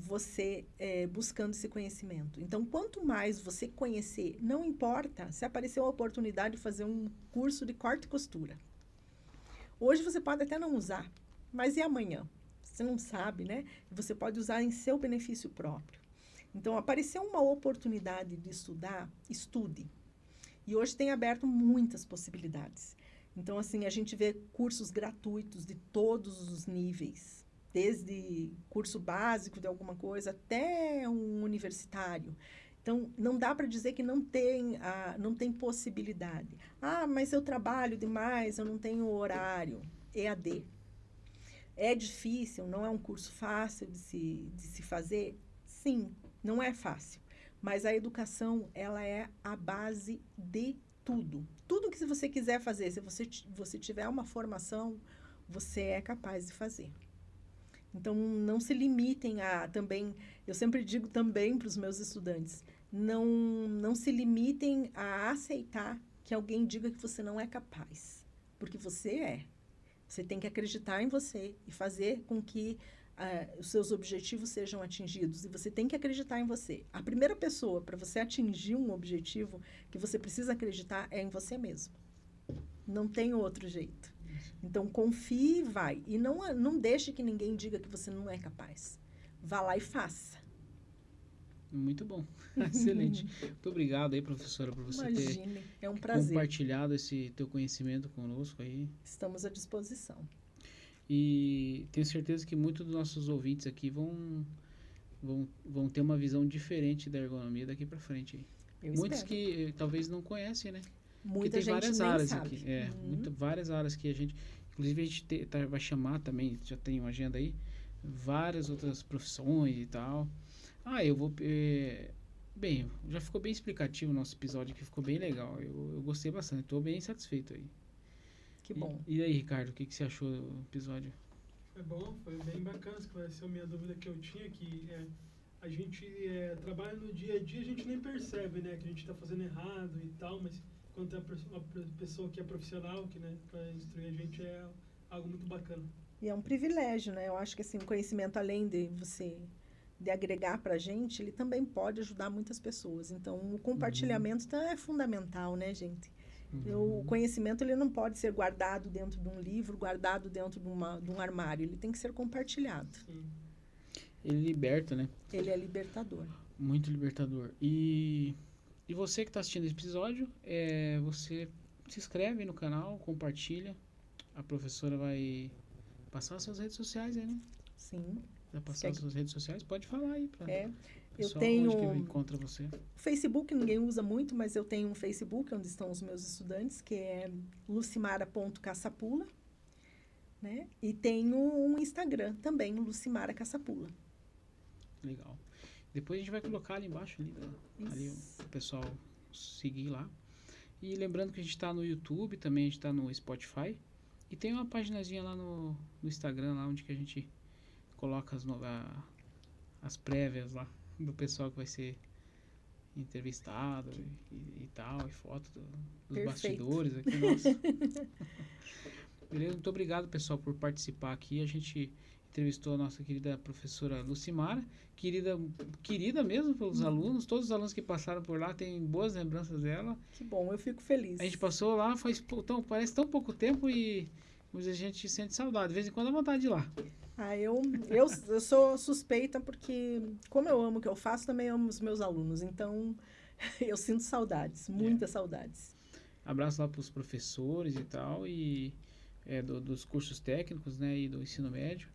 Você buscando esse conhecimento. Então, quanto mais você conhecer, não importa se apareceu a oportunidade de fazer um curso de corte e costura. Hoje você pode até não usar, mas e amanhã? Você não sabe, né? Você pode usar em seu benefício próprio. Então, apareceu uma oportunidade de estudar, estude. E hoje tem aberto muitas possibilidades. Então, assim, a gente vê cursos gratuitos de todos os níveis, desde curso básico de alguma coisa até um universitário. Então, não dá para dizer que não tem possibilidade. Ah, mas eu trabalho demais, eu não tenho horário. EAD. É difícil, não é um curso fácil de se fazer? Sim, não é fácil. Mas a educação, ela é a base de tudo. Tudo que você quiser fazer, se você tiver uma formação, você é capaz de fazer. Então, não se limitem também, eu sempre digo também para os meus estudantes, não se limitem a aceitar que alguém diga que você não é capaz, porque você é. Você tem que acreditar em você e fazer com que os seus objetivos sejam atingidos. E você tem que acreditar em você. A primeira pessoa para você atingir um objetivo que você precisa acreditar é em você mesmo. Não tem outro jeito. Então, confie e vai. E não deixe que ninguém diga que você não é capaz. Vá lá e faça. Muito bom. Excelente. Muito obrigado aí, professora, por você Imagine, é um prazer. Compartilhado esse teu conhecimento conosco aí. Estamos à disposição. E tenho certeza que muitos dos nossos ouvintes aqui vão ter uma visão diferente da ergonomia daqui para frente. Muitos espero. que talvez não conhecem, né? Muita tem gente várias nem áreas sabe. aqui. Várias áreas que a gente... Inclusive, a gente vai chamar também, já tem uma agenda aí, várias outras profissões e tal. Eu vou... Bem, já ficou bem explicativo o nosso episódio aqui, ficou bem legal. Eu gostei bastante, estou bem satisfeito aí. Que bom. E aí, Ricardo, o que você achou do episódio? Foi bom, foi bem bacana, esclareceu a minha dúvida que eu tinha, que a gente trabalha no dia a dia, a gente nem percebe, né, que a gente está fazendo errado e tal, mas quando é uma pessoa que é profissional, que, né, para instruir a gente é algo muito bacana. E é um privilégio, né? Eu acho que assim, o conhecimento, além de de agregar para a gente, ele também pode ajudar muitas pessoas. Então, o compartilhamento então, é fundamental, né, gente? O conhecimento ele não pode ser guardado dentro de um livro, guardado dentro de um armário. Ele tem que ser compartilhado. Sim. Ele liberta, né? Ele é libertador. Muito libertador. E você que está assistindo esse episódio, você se inscreve no canal, compartilha. A professora vai passar as suas redes sociais aí, né? Sim. Vai passar as suas redes sociais? Pode falar aí para eu pessoal tenho onde que encontra você. Facebook, ninguém usa muito, mas eu tenho um Facebook onde estão os meus estudantes, que é lucimara.caçapula, né? E tenho um Instagram também, Lucimara Caçapula. Legal. Depois a gente vai colocar ali embaixo, ali o pessoal seguir lá. E lembrando que a gente está no YouTube, também a gente está no Spotify. E tem uma paginazinha lá no Instagram, lá onde que a gente coloca as prévias lá do pessoal que vai ser entrevistado e tal, e foto dos Perfeito. bastidores aqui, nossa. Beleza? Muito obrigado, pessoal, por participar aqui. A gente entrevistou a nossa querida professora Lucimara, querida mesmo pelos alunos, todos os alunos que passaram por lá têm boas lembranças dela. Que bom, eu fico feliz. A gente passou lá, parece tão pouco tempo e a gente sente saudade, de vez em quando dá vontade de ir lá. Eu sou suspeita porque, como eu amo o que eu faço, também amo os meus alunos. Então, eu sinto saudades, muitas saudades. Abraço lá para os professores e tal, e dos cursos técnicos, né, e do ensino médio.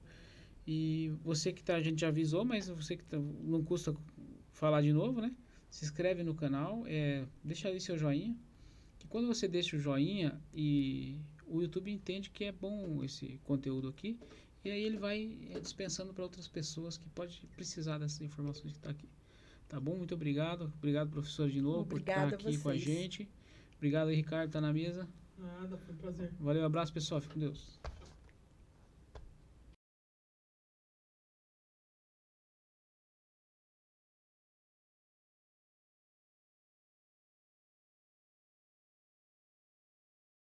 E você que a gente já avisou, mas você que não custa falar de novo, né? Se inscreve no canal, deixa aí seu joinha. Que quando você deixa o joinha, e o YouTube entende que é bom esse conteúdo aqui, e aí ele vai dispensando para outras pessoas que podem precisar dessas informações que está aqui. Tá bom? Muito obrigado. Obrigado, professor, de novo, Obrigada por estar aqui com a gente. Obrigado aí, Ricardo, tá na mesa. Nada, foi um prazer. Valeu, abraço, pessoal. Fique com Deus.